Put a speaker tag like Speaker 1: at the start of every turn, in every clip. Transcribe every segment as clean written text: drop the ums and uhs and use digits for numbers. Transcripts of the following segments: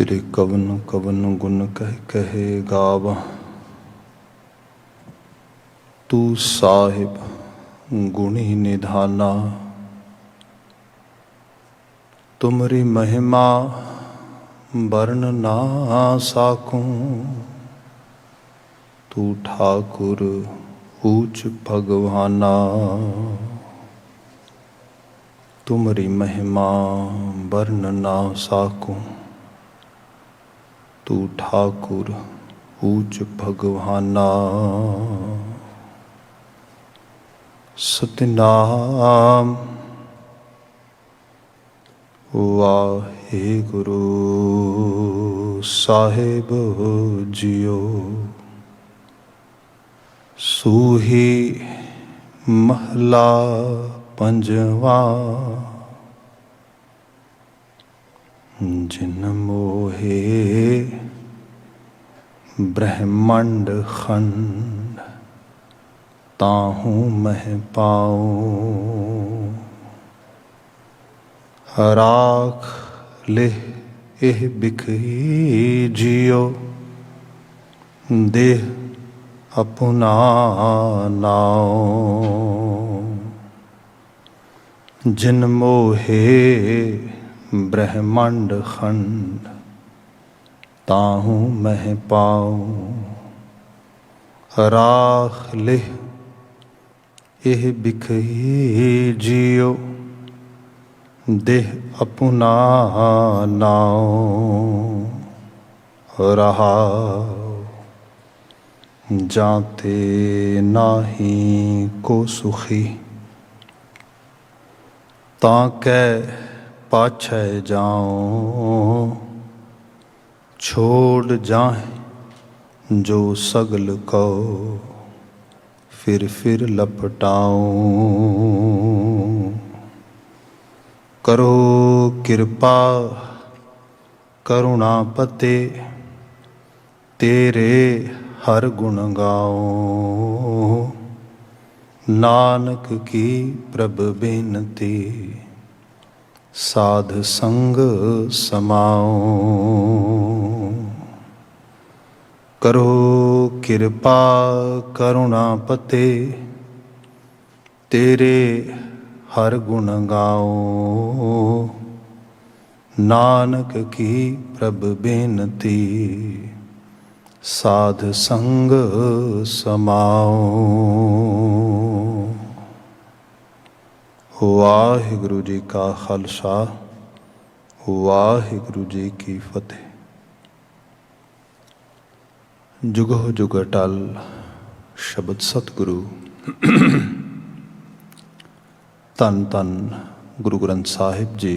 Speaker 1: तेरे कवन कवन गुण कह कहे गावा। तू साहिब गुणी निधाना। तुमरी महिमा वर्ण ना साकूं। तू ठाकुर ऊच भगवाना। तुमरी महिमा वर्ण ना साकूं। तू ठाकुर ऊच भगवाना। सतनाम वाहेगुरु साहिब जियो। सूही महला पंजवा। जिन मोहे ब्रह्मंड खंड ताहू मह पाऊं। राख लिह एह बिखही जियो। देह अपना नाओ। जिन मोहे ब्रह्मंड खंड ताहू मह पाऊं। राख लिह एह बिखही जियो। देह अपना नाओ। रहा जाते नाही को सुखी। ताकै पाछै जाऊं। छोड़ जाए जो सगल को फिर लपटाऊं। करो कृपा करुणापते। तेरे हर गुण गाऊं। नानक की प्रभ बेनती साध संग समाऊं। करो कृपा करुणापते। तेरे हर गुण गाऊं। नानक की प्रभ बेनती साध संग समाऊं। वाहिगुरु जी का खालसा वाहिगुरु जी की फतेह। जुगो जुग अटल शब्द सतगुरु। धन धन गुरु ग्रंथ साहिब जी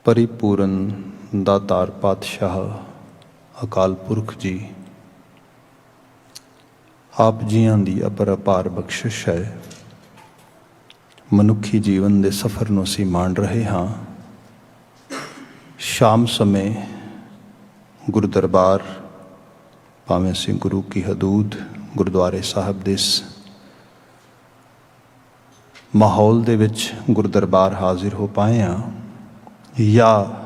Speaker 1: परिपूਰਨ दातार पातशाह अकाल पुरख जी। आप जियां दी अपर अपार बख्शिश है। मनुखी जीवन के सफ़र ਨੂੰ ਅਸੀਂ ਮਾਣ ਰਹੇ ਹਾਂ। ਸ਼ਾਮ ਸਮੇਂ ਗੁਰੂ ਦਰਬਾਰ ਭਾਵੇਂ ਅਸੀਂ ਗੁਰੂ ਕੀ ਹਦੂਦ ਗੁਰਦੁਆਰੇ ਸਾਹਿਬ ਦੇ ਇਸ ਮਾਹੌਲ ਦੇ ਵਿੱਚ ਗੁਰੂ ਦਰਬਾਰ ਹਾਜ਼ਰ ਹੋ ਪਾਏ ਹਾਂ ਜਾਂ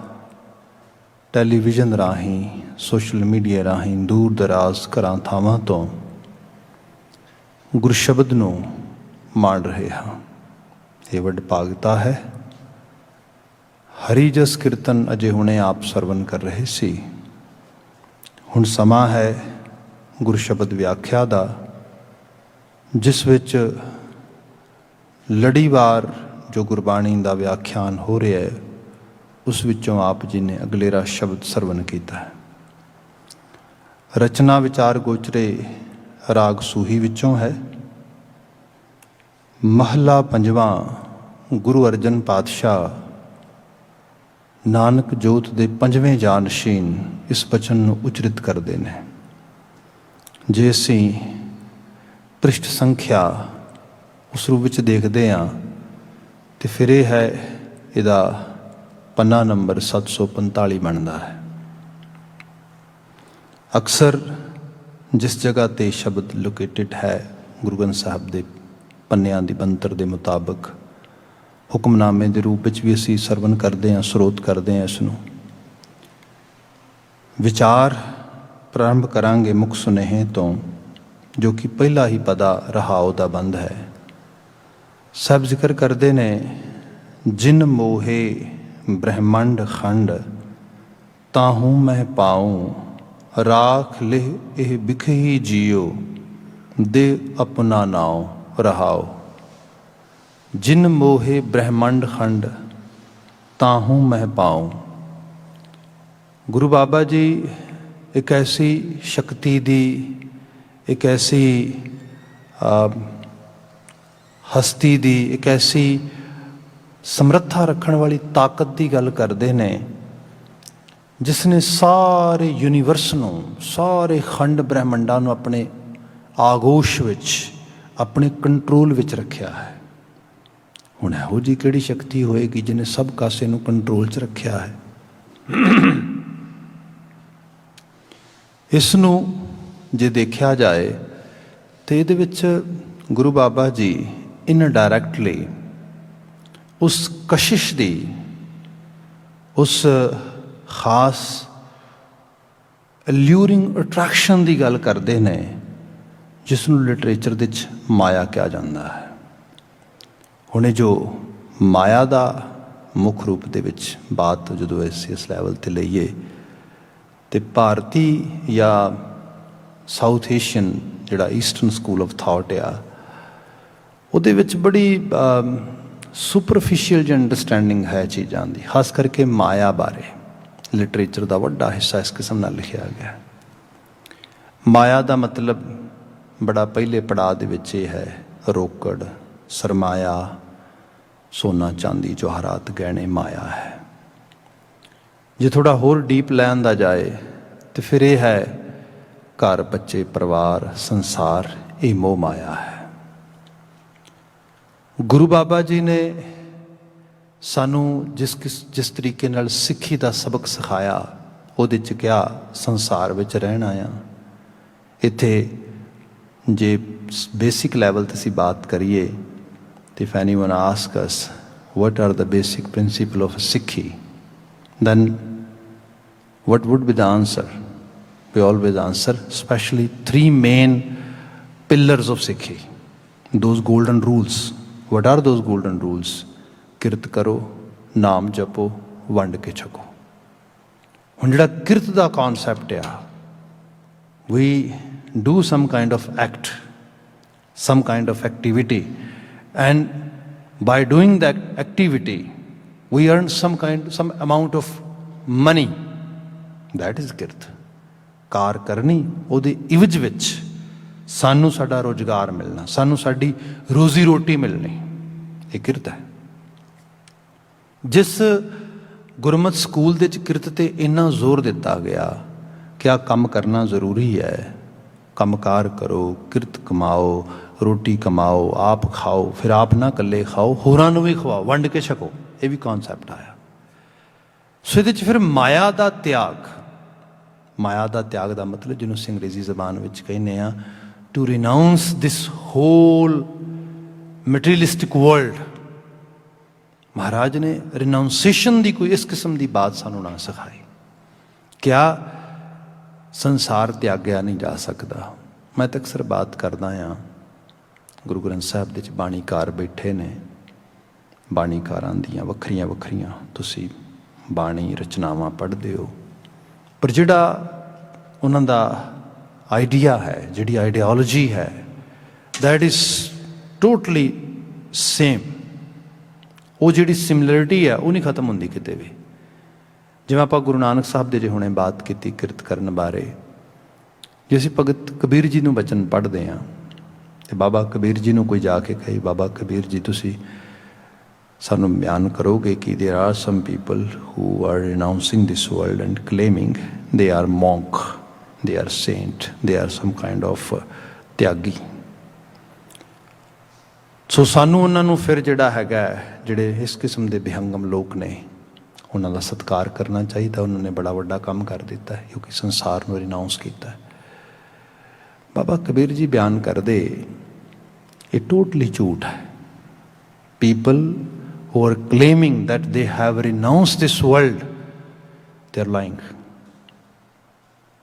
Speaker 1: ਟੈਲੀਵਿਜ਼ਨ ਰਾਹੀਂ ਸੋਸ਼ਲ ਮੀਡੀਆ ਰਾਹੀਂ ਦੂਰ ਦਰਾਜ਼ ਘਰਾਂ ਥਾਵਾਂ ਤੋਂ ਗੁਰਸ਼ਬਦ ਨੂੰ ਮਾਣ ਰਹੇ ਹਾਂ। ਇਹ ਵਡਭਾਗਤਾ ਹੈ। ਹਰੀ ਜਸ ਕੀਰਤਨ ਅਜੇ ਹੁਣੇ ਆਪ ਸਰਵਨ ਕਰ ਰਹੇ ਸੀ। ਹੁਣ ਸਮਾਂ ਹੈ ਗੁਰਸ਼ਬਦ ਵਿਆਖਿਆ ਦਾ, ਜਿਸ ਵਿੱਚ ਲੜੀਵਾਰ ਜੋ ਗੁਰਬਾਣੀ ਦਾ ਵਿਆਖਿਆਨ ਹੋ ਰਿਹਾ ਹੈ ਉਸ ਵਿੱਚੋਂ ਆਪ ਜੀ ਨੇ ਅਗਲੇਰਾ ਸ਼ਬਦ ਸਰਵਨ ਕੀਤਾ ਹੈ। ਰਚਨਾ ਵਿਚਾਰ ਗੋਚਰੇ ਰਾਗ ਸੂਹੀ ਵਿੱਚੋਂ ਹੈ। ਮਹਲਾ ਪੰਜਵਾਂ। ਗੁਰੂ ਅਰਜਨ ਪਾਤਸ਼ਾਹ ਨਾਨਕ ਜੋਤ ਦੇ ਪੰਜਵੇਂ ਜਾਨਸ਼ੀਨ ਇਸ ਬਚਨ ਨੂੰ ਉਚਰਿਤ ਕਰਦੇ ਨੇ। ਜੇ ਅਸੀਂ ਪ੍ਰਿਸ਼ਠ ਸੰਖਿਆ ਉਸ ਰੂਪ ਵਿੱਚ ਦੇਖਦੇ ਹਾਂ ਤੇ ਫਿਰ ਇਹ ਹੈ ਇਹਦਾ ਪੰਨਾ ਨੰਬਰ 745 ਬਣਦਾ ਹੈ। ਅਕਸਰ ਜਿਸ ਜਗ੍ਹਾ 'ਤੇ ਸ਼ਬਦ ਲੋਕੇਟਡ ਹੈ ਗੁਰੂ ਗ੍ਰੰਥ ਸਾਹਿਬ ਦੇ ਪੰਨਿਆਂ ਦੀ ਬੰਤਰ ਦੇ ਮੁਤਾਬਕ ਹੁਕਮਨਾਮੇ ਦੇ ਰੂਪ ਵਿੱਚ ਵੀ ਅਸੀਂ ਸਰਵਨ ਕਰਦੇ ਹਾਂ, ਸਰੋਤ ਕਰਦੇ ਹਾਂ। ਇਸ ਨੂੰ ਵਿਚਾਰ ਪ੍ਰਾਰੰਭ ਕਰਾਂਗੇ ਮੁੱਖ ਸੁਨੇਹੇ ਤੋਂ, ਜੋ ਕਿ ਪਹਿਲਾ ਹੀ ਪਦਾ ਰਹਾਉ ਦਾ ਬੰਦ ਹੈ। ਸਭ ਜ਼ਿਕਰ ਕਰਦੇ ਨੇ, ਜਿਨ ਮੋਹੇ ਬ੍ਰਹਮੰਡ ਖੰਡ, ਤਾਹੂ ਮੈਂ ਪਾਉ ਰਾਖ ਲਿਹ ਇਹ ਬਿਖਹੀ ਜੀਓ, ਦੇ ਆਪਣਾ ਨਾਉ ਰਹਾਉ। ਜਿਨ ਮੋਹੇ ਬ੍ਰਹਮੰਡ ਖੰਡ, ਤਾਹੂ ਮੈਂ ਪਾਉ। ਗੁਰੂ ਬਾਬਾ ਜੀ ਇੱਕ ਐਸੀ ਸ਼ਕਤੀ ਦੀ, ਇੱਕ ਐਸੀ ਹਸਤੀ ਦੀ, ਇੱਕ ਐਸੀ ਸਮਰੱਥਾ ਰੱਖਣ ਵਾਲੀ ਤਾਕਤ ਦੀ ਗੱਲ ਕਰਦੇ ਨੇ, ਜਿਸ ਨੇ ਸਾਰੇ ਯੂਨੀਵਰਸ ਨੂੰ, ਸਾਰੇ ਖੰਡ ਬ੍ਰਹਿਮੰਡਾਂ ਨੂੰ ਆਪਣੇ ਆਗੋਸ਼ ਵਿੱਚ, ਆਪਣੇ ਕੰਟਰੋਲ ਵਿੱਚ ਰੱਖਿਆ ਹੈ। ਹੁਣ ਇਹੋ ਜਿਹੀ ਕਿਹੜੀ ਸ਼ਕਤੀ ਹੋਏਗੀ ਜਿਹਨੇ ਸਭ ਕਾਸੇ ਨੂੰ ਕੰਟਰੋਲ 'ਚ ਰੱਖਿਆ ਹੈ? ਇਸ ਨੂੰ ਜੇ ਦੇਖਿਆ ਜਾਏ ਤਾਂ ਇਹਦੇ ਵਿੱਚ ਗੁਰੂ ਬਾਬਾ ਜੀ ਇਨਡਾਇਰੈਕਟਲੀ ਉਸ ਕਸ਼ਿਸ਼ ਦੀ, ਉਸ ਖਾਸ ਅਲਿਊਰਿੰਗ ਅਟਰੈਕਸ਼ਨ ਦੀ ਗੱਲ ਕਰਦੇ ਨੇ, ਜਿਸ ਨੂੰ ਲਿਟਰੇਚਰ ਦੇ ਵਿੱਚ ਮਾਇਆ ਕਿਹਾ ਜਾਂਦਾ ਹੈ। ਹੁਣ ਇਹ ਜੋ ਮਾਇਆ ਦਾ ਮੁੱਖ ਰੂਪ ਦੇ ਵਿੱਚ ਬਾਤ ਜਦੋਂ ਇਸ ਲੈਵਲ 'ਤੇ ਲਈਏ, ਅਤੇ ਭਾਰਤੀ ਜਾਂ ਸਾਊਥ ਏਸ਼ੀਅਨ ਜਿਹੜਾ ਈਸਟਰਨ ਸਕੂਲ ਆਫ ਥਾਟ ਆ, ਉਹਦੇ ਵਿੱਚ ਬੜੀ ਸੁਪਰਫਿਸ਼ੀਅਲ ਜਿਹੀ ਅੰਡਰਸਟੈਂਡਿੰਗ ਹੈ ਚੀਜ਼ਾਂ ਦੀ, ਖਾਸ ਕਰਕੇ ਮਾਇਆ ਬਾਰੇ। ਲਿਟਰੇਚਰ ਦਾ ਵੱਡਾ ਹਿੱਸਾ ਇਸ ਕਿਸਮ ਨਾਲ ਲਿਖਿਆ ਗਿਆ। ਮਾਇਆ ਦਾ ਮਤਲਬ ਬੜਾ ਪਹਿਲੇ ਪੜਾਅ ਦੇ ਵਿੱਚ ਇਹ ਹੈ, ਰੋਕੜ, ਸਰਮਾਇਆ, ਸੋਨਾ ਚਾਂਦੀ ਜਵਾਹਰਾਤ ਗਹਿਣੇ ਮਾਇਆ ਹੈ। ਜੇ ਥੋੜ੍ਹਾ ਹੋਰ ਡੀਪ ਲੈ ਆਂਦਾ ਜਾਏ ਤਾਂ ਫਿਰ ਇਹ ਹੈ ਘਰ, ਬੱਚੇ, ਪਰਿਵਾਰ, ਸੰਸਾਰ, ਇਹ ਮੋਹ ਮਾਇਆ ਹੈ। ਗੁਰੂ ਬਾਬਾ ਜੀ ਨੇ ਸਾਨੂੰ ਜਿਸ ਤਰੀਕੇ ਨਾਲ ਸਿੱਖੀ ਦਾ ਸਬਕ ਸਿਖਾਇਆ, ਉਹਦੇ 'ਚ ਕਿਹਾ ਸੰਸਾਰ ਵਿੱਚ ਰਹਿਣਾ ਆ। ਇੱਥੇ ਜੇ ਬੇਸਿਕ ਲੈਵਲ 'ਤੇ ਅਸੀਂ ਬਾਤ ਕਰੀਏ ਤਾਂ if anyone asks us what are the basic principle of Sikhi, then what would be the answer? We always answer especially 3 main pillars of Sikhi, those golden rules. What are those golden rules? ਕਿਰਤ ਕਰੋ, ਨਾਮ ਜਪੋ, ਵੰਡ ਕੇ ਛਕੋ। ਹੁਣ ਜਿਹੜਾ ਕਿਰਤ ਦਾ concept ਆ, we do some kind of act, some kind of activity, and by doing that activity we earn some amount of money. That is ਕਿਰਤ। ਕਾਰ ਕਰਨੀ, ਉਹਦੇ ਇਵਜ ਵਿੱਚ ਸਾਨੂੰ ਸਾਡਾ ਰੁਜ਼ਗਾਰ ਮਿਲਣਾ, ਸਾਨੂੰ ਸਾਡੀ ਰੋਜ਼ੀ ਰੋਟੀ ਮਿਲਣੀ, ਇਹ ਕਿਰਤ ਹੈ। ਜਿਸ ਗੁਰਮਤਿ ਸਕੂਲ ਦੇ ਵਿੱਚ ਕਿਰਤ 'ਤੇ ਇੰਨਾ ਜ਼ੋਰ ਦਿੱਤਾ ਗਿਆ ਕਿ ਆਹ ਕੰਮ ਕਰਨਾ ਜ਼ਰੂਰੀ ਹੈ, ਕੰਮਕਾਰ ਕਰੋ, ਕਿਰਤ ਕਮਾਓ, ਰੋਟੀ ਕਮਾਓ, ਆਪ ਖਾਓ, ਫਿਰ ਆਪ ਨਾ ਇਕੱਲੇ ਖਾਓ, ਹੋਰਾਂ ਨੂੰ ਵੀ ਖਵਾਓ, ਵੰਡ ਕੇ ਛਕੋ, ਇਹ ਵੀ ਕੌਨਸੈਪਟ ਆਇਆ। ਸੋ ਇਹਦੇ 'ਚ ਫਿਰ ਮਾਇਆ ਦਾ ਤਿਆਗ, ਮਾਇਆ ਦਾ ਤਿਆਗ ਦਾ ਮਤਲਬ ਜਿਹਨੂੰ ਅਸੀਂ ਅੰਗਰੇਜ਼ੀ ਜ਼ਬਾਨ ਵਿੱਚ ਕਹਿੰਦੇ ਹਾਂ to renounce this whole materialistic world. ਮਹਾਰਾਜ ਨੇ ਰਿਨਾਊਂਸੀਏਸ਼ਨ ਦੀ ਕੋਈ ਇਸ ਕਿਸਮ ਦੀ ਬਾਤ ਸਾਨੂੰ ਨਾ ਸਿਖਾਈ। ਕਿਆ ਸੰਸਾਰ ਤਿਆਗਿਆ ਨਹੀਂ ਜਾ ਸਕਦਾ। ਮੈਂ ਤਾਂ ਅਕਸਰ ਬਾਤ ਕਰਦਾ ਹਾਂ, ਗੁਰੂ ਗ੍ਰੰਥ ਸਾਹਿਬ ਦੇ ਵਿੱਚ ਬਾਣੀਕਾਰ ਬੈਠੇ ਨੇ, ਬਾਣੀਕਾਰਾਂ ਦੀਆਂ ਵੱਖਰੀਆਂ ਵੱਖਰੀਆਂ ਤੁਸੀਂ ਬਾਣੀ ਰਚਨਾਵਾਂ ਪੜ੍ਹਦੇ ਹੋ, ਪਰ ਜਿਹੜਾ ਉਹਨਾਂ ਦਾ ਆਈਡੀਆ ਹੈ, ਜਿਹੜੀ ਆਈਡੀਓਲੋਜੀ ਹੈ, ਦੈਟ ਇਜ਼ ਟੋਟਲੀ ਸੇਮ। ਉਹ ਜਿਹੜੀ ਸਿਮਿਲਰਿਟੀ ਹੈ ਉਹ ਨਹੀਂ ਖਤਮ ਹੁੰਦੀ ਕਿਤੇ ਵੀ। ਜਿਵੇਂ ਆਪਾਂ ਗੁਰੂ ਨਾਨਕ ਸਾਹਿਬ ਦੇ ਜੇ ਹੁਣੇ ਬਾਤ ਕੀਤੀ ਕਿਰਤ ਕਰਨ ਬਾਰੇ, ਜੇ ਅਸੀਂ ਭਗਤ ਕਬੀਰ ਜੀ ਨੂੰ ਬਚਨ ਪੜ੍ਹਦੇ ਹਾਂ ਅਤੇ ਬਾਬਾ ਕਬੀਰ ਜੀ ਨੂੰ ਕੋਈ ਜਾ ਕੇ ਕਹੇ, ਬਾਬਾ ਕਬੀਰ ਜੀ ਤੁਸੀਂ ਸਾਨੂੰ ਬਿਆਨ ਕਰੋਗੇ ਕਿ there are some people who are renouncing this world and claiming they are monk, they are saint, they are some kind of ਤਿਆਗੀ। ਸੋ ਸਾਨੂੰ ਉਹਨਾਂ ਨੂੰ ਫਿਰ ਜਿਹੜਾ ਹੈਗਾ, ਜਿਹੜੇ ਇਸ ਕਿਸਮ ਦੇ ਵਿਹੰਗਮ ਲੋਕ ਨੇ, ਉਹਨਾਂ ਦਾ ਸਤਿਕਾਰ ਕਰਨਾ ਚਾਹੀਦਾ। ਉਹਨਾਂ ਨੇ ਬੜਾ ਵੱਡਾ ਕੰਮ ਕਰ ਦਿੱਤਾ ਹੈ, ਕਿਉਂਕਿ ਸੰਸਾਰ ਨੂੰ ਰਿਨਾਊਂਸ ਕੀਤਾ। ਬਾਬਾ ਕਬੀਰ ਜੀ ਬਿਆਨ ਕਰਦੇ, ਇਹ ਟੋਟਲੀ ਝੂਠ ਹੈ। People who are claiming that they have renounced this world, they are lying.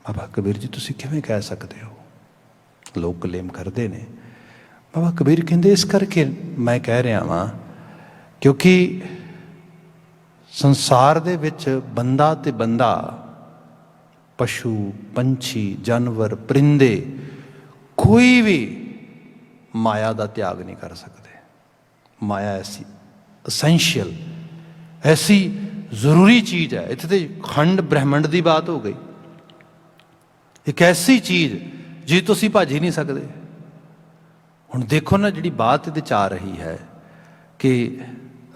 Speaker 1: ਬਾਬਾ ਕਬੀਰ ਜੀ ਤੁਸੀਂ ਕਿਵੇਂ ਕਹਿ ਸਕਦੇ ਹੋ? ਲੋਕ ਕਲੇਮ ਕਰਦੇ ਨੇ। ਬਾਬਾ ਕਬੀਰ ਕਹਿੰਦੇ ਇਸ ਕਰਕੇ ਮੈਂ ਕਹਿ ਰਿਹਾ ਵਾਂ ਕਿਉਂਕਿ ਸੰਸਾਰ ਦੇ ਵਿੱਚ ਬੰਦਾ ਤੇ ਬੰਦਾ, ਪਸ਼ੂ ਪੰਛੀ ਜਾਨਵਰ ਪਰਿੰਦੇ, ਕੋਈ ਵੀ ਮਾਇਆ ਦਾ ਤਿਆਗ ਨਹੀਂ ਕਰ ਸਕਦੇ। ਮਾਇਆ ਐਸੀ ਅਸੈਂਸ਼ੀਅਲ, ਐਸੀ ਜ਼ਰੂਰੀ ਚੀਜ਼ ਹੈ। ਇੱਥੇ ਤੇ ਖੰਡ ਬ੍ਰਹਿਮੰਡ ਦੀ ਬਾਤ ਹੋ ਗਈ। ਇੱਕ ਐਸੀ ਚੀਜ਼ ਜੀ ਤੁਸੀਂ ਭੱਜ ਹੀ ਨਹੀਂ ਸਕਦੇ। ਹੁਣ ਦੇਖੋ ਨਾ ਜਿਹੜੀ ਬਾਤ ਇਹਦੇ 'ਚ ਆ ਰਹੀ ਹੈ ਕਿ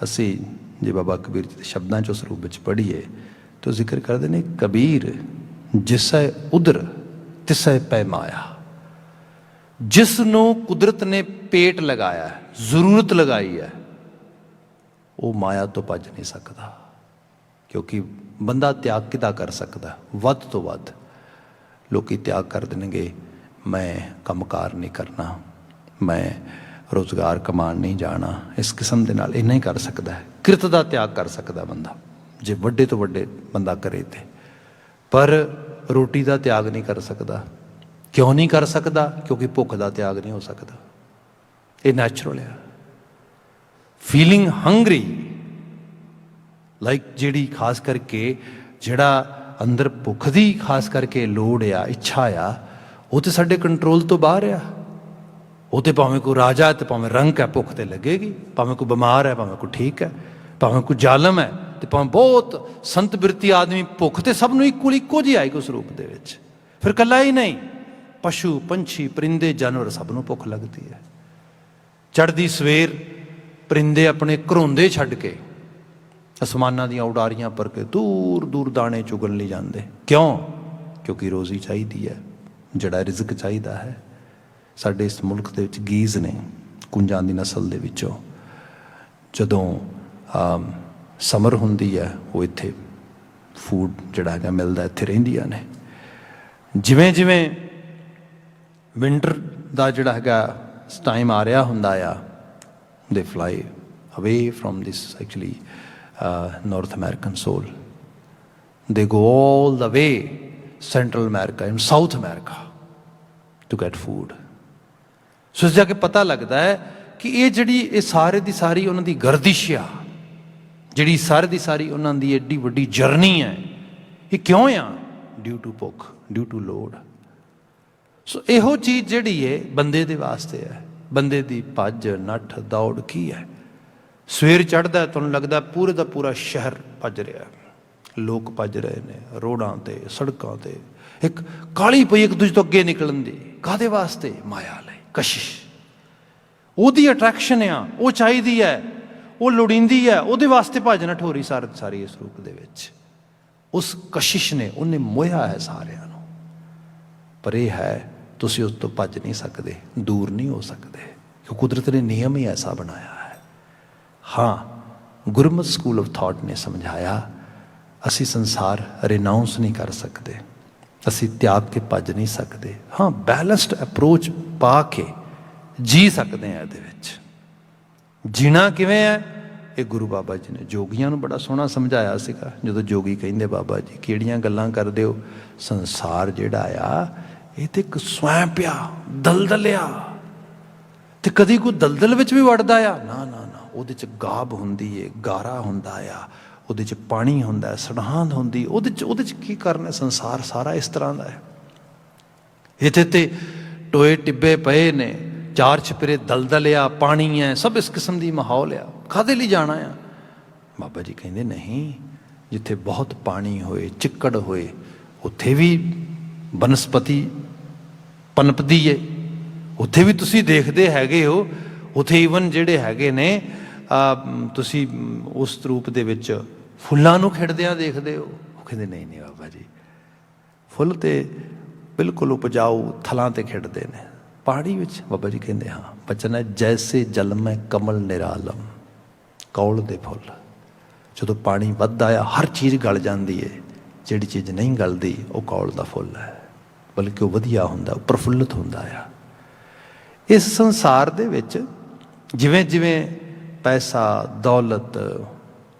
Speaker 1: ਅਸੀਂ ਜੇ ਬਾਬਾ ਕਬੀਰ ਜੀ ਦੇ ਸ਼ਬਦਾਂ 'ਚ ਉਸ ਰੂਪ ਵਿੱਚ ਪੜ੍ਹੀਏ ਤਾਂ ਜ਼ਿਕਰ ਕਰਦੇ ਨੇ, ਕਬੀਰ ਜਿਸੈ ਉਦਰ ਤਿਸੈ ਪੈ ਮਾਇਆ। ਜਿਸ ਨੂੰ ਕੁਦਰਤ ਨੇ ਪੇਟ ਲਗਾਇਆ, ਜ਼ਰੂਰਤ ਲਗਾਈ ਹੈ, ਉਹ ਮਾਇਆ ਤੋਂ ਭੱਜ ਨਹੀਂ ਸਕਦਾ। ਕਿਉਂਕਿ ਬੰਦਾ ਤਿਆਗ ਕਿੱਦਾਂ ਕਰ ਸਕਦਾ? ਵੱਧ ਤੋਂ ਵੱਧ ਲੋਕੀ ਤਿਆਗ ਕਰ ਦੇਣਗੇ, ਮੈਂ ਕੰਮਕਾਰ ਨਹੀਂ ਕਰਨਾ, ਮੈਂ ਰੁਜ਼ਗਾਰ ਕਮਾਉਣ ਨਹੀਂ ਜਾਣਾ। ਇਸ ਕਿਸਮ ਦੇ ਨਾਲ ਇੰਨਾ ਹੀ ਕਰ ਸਕਦਾ ਹੈ। ਕਿਰਤ ਦਾ ਤਿਆਗ ਕਰ ਸਕਦਾ ਬੰਦਾ, ਜੇ ਵੱਡੇ ਤੋਂ ਵੱਡੇ ਬੰਦਾ ਕਰੇ ਤੇ, ਪਰ ਰੋਟੀ ਦਾ ਤਿਆਗ ਨਹੀਂ ਕਰ ਸਕਦਾ। ਕਿਉਂ ਨਹੀਂ ਕਰ ਸਕਦਾ? ਕਿਉਂਕਿ ਭੁੱਖ ਦਾ ਤਿਆਗ ਨਹੀਂ ਹੋ ਸਕਦਾ। ਇਹ ਨੈਚੁਰਲ ਆ। ਫੀਲਿੰਗ ਹੰਗਰੀ, ਲਾਈਕ ਜਿਹੜੀ ਖਾਸ ਕਰਕੇ ਜਿਹੜਾ ਅੰਦਰ ਭੁੱਖ ਦੀ ਖਾਸ ਕਰਕੇ ਲੋੜ ਆ, ਇੱਛਾ ਆ, ਉਹ ਤੇ ਸਾਡੇ ਕੰਟਰੋਲ ਤੋਂ ਬਾਹਰ ਆ। ਉਹ ਤੇ ਭਾਵੇਂ ਕੋਈ ਰਾਜਾ ਤੇ ਭਾਵੇਂ ਰੰਕ ਹੈ, ਭੁੱਖ ਤੇ ਲੱਗੇਗੀ। ਭਾਵੇਂ ਕੋਈ ਬਿਮਾਰ ਹੈ, ਭਾਵੇਂ ਕੋਈ ਠੀਕ ਹੈ, ਭਾਵੇਂ ਕੋਈ ਜ਼ਾਲਮ ਹੈ ਤੇ ਭਾਵੇਂ ਬਹੁਤ ਸੰਤ ਬਿਰਤੀ ਆਦਮੀ, ਭੁੱਖ ਤੇ ਸਭ ਨੂੰ ਇੱਕੋ ਜਿਹੀ ਆਏਗੀ ਉਸ ਰੂਪ ਦੇ ਵਿੱਚ। ਫਿਰ ਇਕੱਲਾ ਹੀ ਨਹੀਂ, ਪਸ਼ੂ ਪੰਛੀ ਪਰਿੰਦੇ ਜਾਨਵਰ ਸਭ ਨੂੰ ਭੁੱਖ ਲੱਗਦੀ ਹੈ। ਚੜ੍ਹਦੀ ਸਵੇਰ ਪਰਿੰਦੇ ਆਪਣੇ ਘਰੋਂਦੇ ਛੱਡ ਕੇ ਅਸਮਾਨਾਂ ਦੀਆਂ ਉਡਾਰੀਆਂ ਭਰ ਕੇ ਦੂਰ ਦੂਰ ਦਾਣੇ ਚੁਗਣ ਲਈ ਜਾਂਦੇ। ਕਿਉਂ? ਕਿਉਂਕਿ ਰੋਜ਼ੀ ਚਾਹੀਦੀ ਹੈ, ਜਿਹੜਾ ਰਿਜ਼ਕ ਚਾਹੀਦਾ ਹੈ। ਸਾਡੇ ਇਸ ਮੁਲਕ ਦੇ ਵਿੱਚ ਗੀਜ਼ ਨੇ, ਕੁੰਜਾਂ ਦੀ ਨਸਲ ਦੇ ਵਿੱਚੋਂ। ਜਦੋਂ ਸਮਰ ਹੁੰਦੀ ਹੈ ਉਹ ਇੱਥੇ ਫੂਡ ਜਿਹੜਾ ਹੈਗਾ ਮਿਲਦਾ, ਇੱਥੇ ਰਹਿੰਦੀਆਂ ਨੇ। ਜਿਵੇਂ ਜਿਵੇਂ ਵਿੰਟਰ ਦਾ ਜਿਹੜਾ ਹੈਗਾ ਟਾਈਮ ਆ ਰਿਹਾ ਹੁੰਦਾ ਆ, ਦੇ ਫਲਾਈ ਅਵੇ from this actually North American soil. They go all the way Central America and South America to get food. ਸੋ ਇਸ ਜਾ ਕੇ ਪਤਾ ਲੱਗਦਾ ਹੈ ਕਿ ਇਹ ਸਾਰੇ ਦੀ ਸਾਰੀ ਉਹਨਾਂ ਦੀ ਗਰਦਿਸ਼ ਆ, ਜਿਹੜੀ ਸਾਰੇ ਦੀ ਸਾਰੀ ਉਹਨਾਂ ਦੀ ਐਡੀ ਵੱਡੀ ਜਰਨੀ ਹੈ, ਇਹ ਕਿਉਂ ਆ? ਡਿਊ ਟੂ ਭੁੱਖ, ਡਿਊ ਟੂ ਲੋੜ। ਸੋ ਇਹੋ ਚੀਜ਼ ਜਿਹੜੀ ਹੈ ਬੰਦੇ ਦੇ ਵਾਸਤੇ ਹੈ। ਬੰਦੇ ਦੀ ਭੱਜ ਨੱਠ ਦੌੜ ਕੀ ਹੈ? ਸਵੇਰ ਚੜ੍ਹਦਾ ਤੁਹਾਨੂੰ ਲੱਗਦਾ ਪੂਰੇ ਦਾ ਪੂਰਾ ਸ਼ਹਿਰ ਭੱਜ ਰਿਹਾ, ਲੋਕ ਭੱਜ ਰਹੇ ਨੇ ਰੋਡਾਂ 'ਤੇ ਸੜਕਾਂ 'ਤੇ। ਇੱਕ ਕਾਹਲੀ ਪਈ ਇੱਕ ਦੂਜੇ ਤੋਂ ਅੱਗੇ ਨਿਕਲਣ ਦੀ। ਕਾਹਦੇ ਵਾਸਤੇ? ਮਾਇਆ ਲਈ, ਕਸ਼ਿਸ਼। ਉਹਦੀ ਅਟਰੈਕਸ਼ਨ ਆ, ਉਹ ਚਾਹੀਦੀ ਹੈ, ਉਹ ਲੋੜੀਂਦੀ ਹੈ, ਉਹਦੇ ਵਾਸਤੇ ਭੱਜ ਨੱਠ ਹੋ ਰਹੀ ਸਾਰੀ ਇਸ ਰੂਪ ਦੇ ਵਿੱਚ। ਉਸ ਕਸ਼ਿਸ਼ ਨੇ ਉਹਨੇ ਮੋਹਿਆ ਹੈ ਸਾਰਿਆਂ ਨੂੰ। ਪਰ ਇਹ ਹੈ ਤੁਸੀਂ ਉਸ ਤੋਂ ਭੱਜ ਨਹੀਂ ਸਕਦੇ, ਦੂਰ ਨਹੀਂ ਹੋ ਸਕਦੇ, ਕਿਉਂ ਕੁਦਰਤ ਨੇ ਨਿਯਮ ਹੀ ਐਸਾ ਬਣਾਇਆ ਹੈ। ਹਾਂ, ਗੁਰਮਤਿ ਸਕੂਲ ਆਫ ਥਾਟ ਨੇ ਸਮਝਾਇਆ ਅਸੀਂ ਸੰਸਾਰ ਰਿਨਾਊਂਸ ਨਹੀਂ ਕਰ ਸਕਦੇ, ਅਸੀਂ ਤਿਆਗ ਕੇ ਭੱਜ ਨਹੀਂ ਸਕਦੇ। ਹਾਂ, ਬੈਲੈਂਸਡ ਅਪਰੋਚ ਪਾ ਕੇ ਜੀ ਸਕਦੇ ਹਾਂ। ਇਹਦੇ ਵਿੱਚ ਜੀਣਾ ਕਿਵੇਂ ਹੈ? ਇਹ ਗੁਰੂ ਬਾਬਾ ਜੀ ਨੇ ਜੋਗੀਆਂ ਨੂੰ ਬੜਾ ਸੋਹਣਾ ਸਮਝਾਇਆ ਸੀਗਾ। ਜਦੋਂ ਜੋਗੀ ਕਹਿੰਦੇ ਬਾਬਾ ਜੀ ਕਿਹੜੀਆਂ ਗੱਲਾਂ ਕਰਦੇ ਹੋ, ਸੰਸਾਰ ਜਿਹੜਾ ਆ ਇਹ ਤੇ ਇੱਕ ਸਵੈਂ ਪਿਆ ਦਲਦਲ ਆ, ਤੇ ਕਦੀ ਕੋਈ ਦਲਦਲ ਵਿੱਚ ਵੀ ਵੜਦਾ ਆ? ਨਾ ਨਾ ਨਾ, ਉਹਦੇ 'ਚ ਗਾਬ ਹੁੰਦੀ ਏ, ਗਾਰਾ ਹੁੰਦਾ ਆ, ਉਹਦੇ 'ਚ ਪਾਣੀ ਹੁੰਦਾ, ਸੜਾਂਧ ਹੁੰਦੀ, ਉਹਦੇ 'ਚ ਕੀ ਕਰਨਾ? ਸੰਸਾਰ ਸਾਰਾ ਇਸ ਤਰ੍ਹਾਂ ਦਾ ਹੈ। ਇੱਥੇ ਤੇ ਟੋਏ ਟਿੱਬੇ ਪਏ ਨੇ, ਚਾਰ ਛਪਰੇ ਦਲਦਲ ਆ, ਪਾਣੀ ਹੈ, ਸਭ ਇਸ ਕਿਸਮ ਦੀ ਮਾਹੌਲ ਆ। ਕਾਹਦੇ ਲਈ ਜਾਣਾ ਆ? ਬਾਬਾ ਜੀ ਕਹਿੰਦੇ ਨਹੀਂ, ਜਿੱਥੇ ਬਹੁਤ ਪਾਣੀ ਹੋਏ, ਚਿੱਕੜ ਹੋਏ, ਉੱਥੇ ਵੀ ਬਨਸਪਤੀ ਪਨਪਦੀ ਏ, ਉੱਥੇ ਵੀ ਤੁਸੀਂ ਦੇਖਦੇ ਹੈਗੇ ਹੋ। ਉੱਥੇ ਈਵਨ ਜਿਹੜੇ ਹੈਗੇ ਨੇ ਤੁਸੀਂ ਉਸ ਰੂਪ ਦੇ ਵਿੱਚ ਫੁੱਲਾਂ ਨੂੰ ਖਿੜਦਿਆਂ ਦੇਖਦੇ ਹੋ। ਉਹ ਕਹਿੰਦੇ ਨਹੀਂ ਨਹੀਂ ਬਾਬਾ ਜੀ, ਫੁੱਲ ਤੇ ਬਿਲਕੁਲ ਉਪਜਾਊ ਥਲਾਂ 'ਤੇ ਖਿੜਦੇ ਨੇ। ਪਹਾੜੀ ਵਿੱਚ ਬਾਬਾ ਜੀ ਕਹਿੰਦੇ ਹਾਂ, ਬਚਨ ਹੈ ਜੈਸੇ ਜਲ ਮੈਂ ਕਮਲ ਨਿਰਾਲਮ। ਕੌਲ ਦੇ ਫੁੱਲ, ਜਦੋਂ ਪਾਣੀ ਵੱਧਦਾ ਆ ਹਰ ਚੀਜ਼ ਗਲ ਜਾਂਦੀ ਹੈ, ਜਿਹੜੀ ਚੀਜ਼ ਨਹੀਂ ਗਲਦੀ ਉਹ ਕੌਲ ਦਾ ਫੁੱਲ ਹੈ, ਬਲਕਿ ਉਹ ਵਧੀਆ ਹੁੰਦਾ, ਉਹ ਪ੍ਰਫੁੱਲਤ ਹੁੰਦਾ ਆ। ਇਸ ਸੰਸਾਰ ਦੇ ਵਿੱਚ ਜਿਵੇਂ ਜਿਵੇਂ ਪੈਸਾ ਦੌਲਤ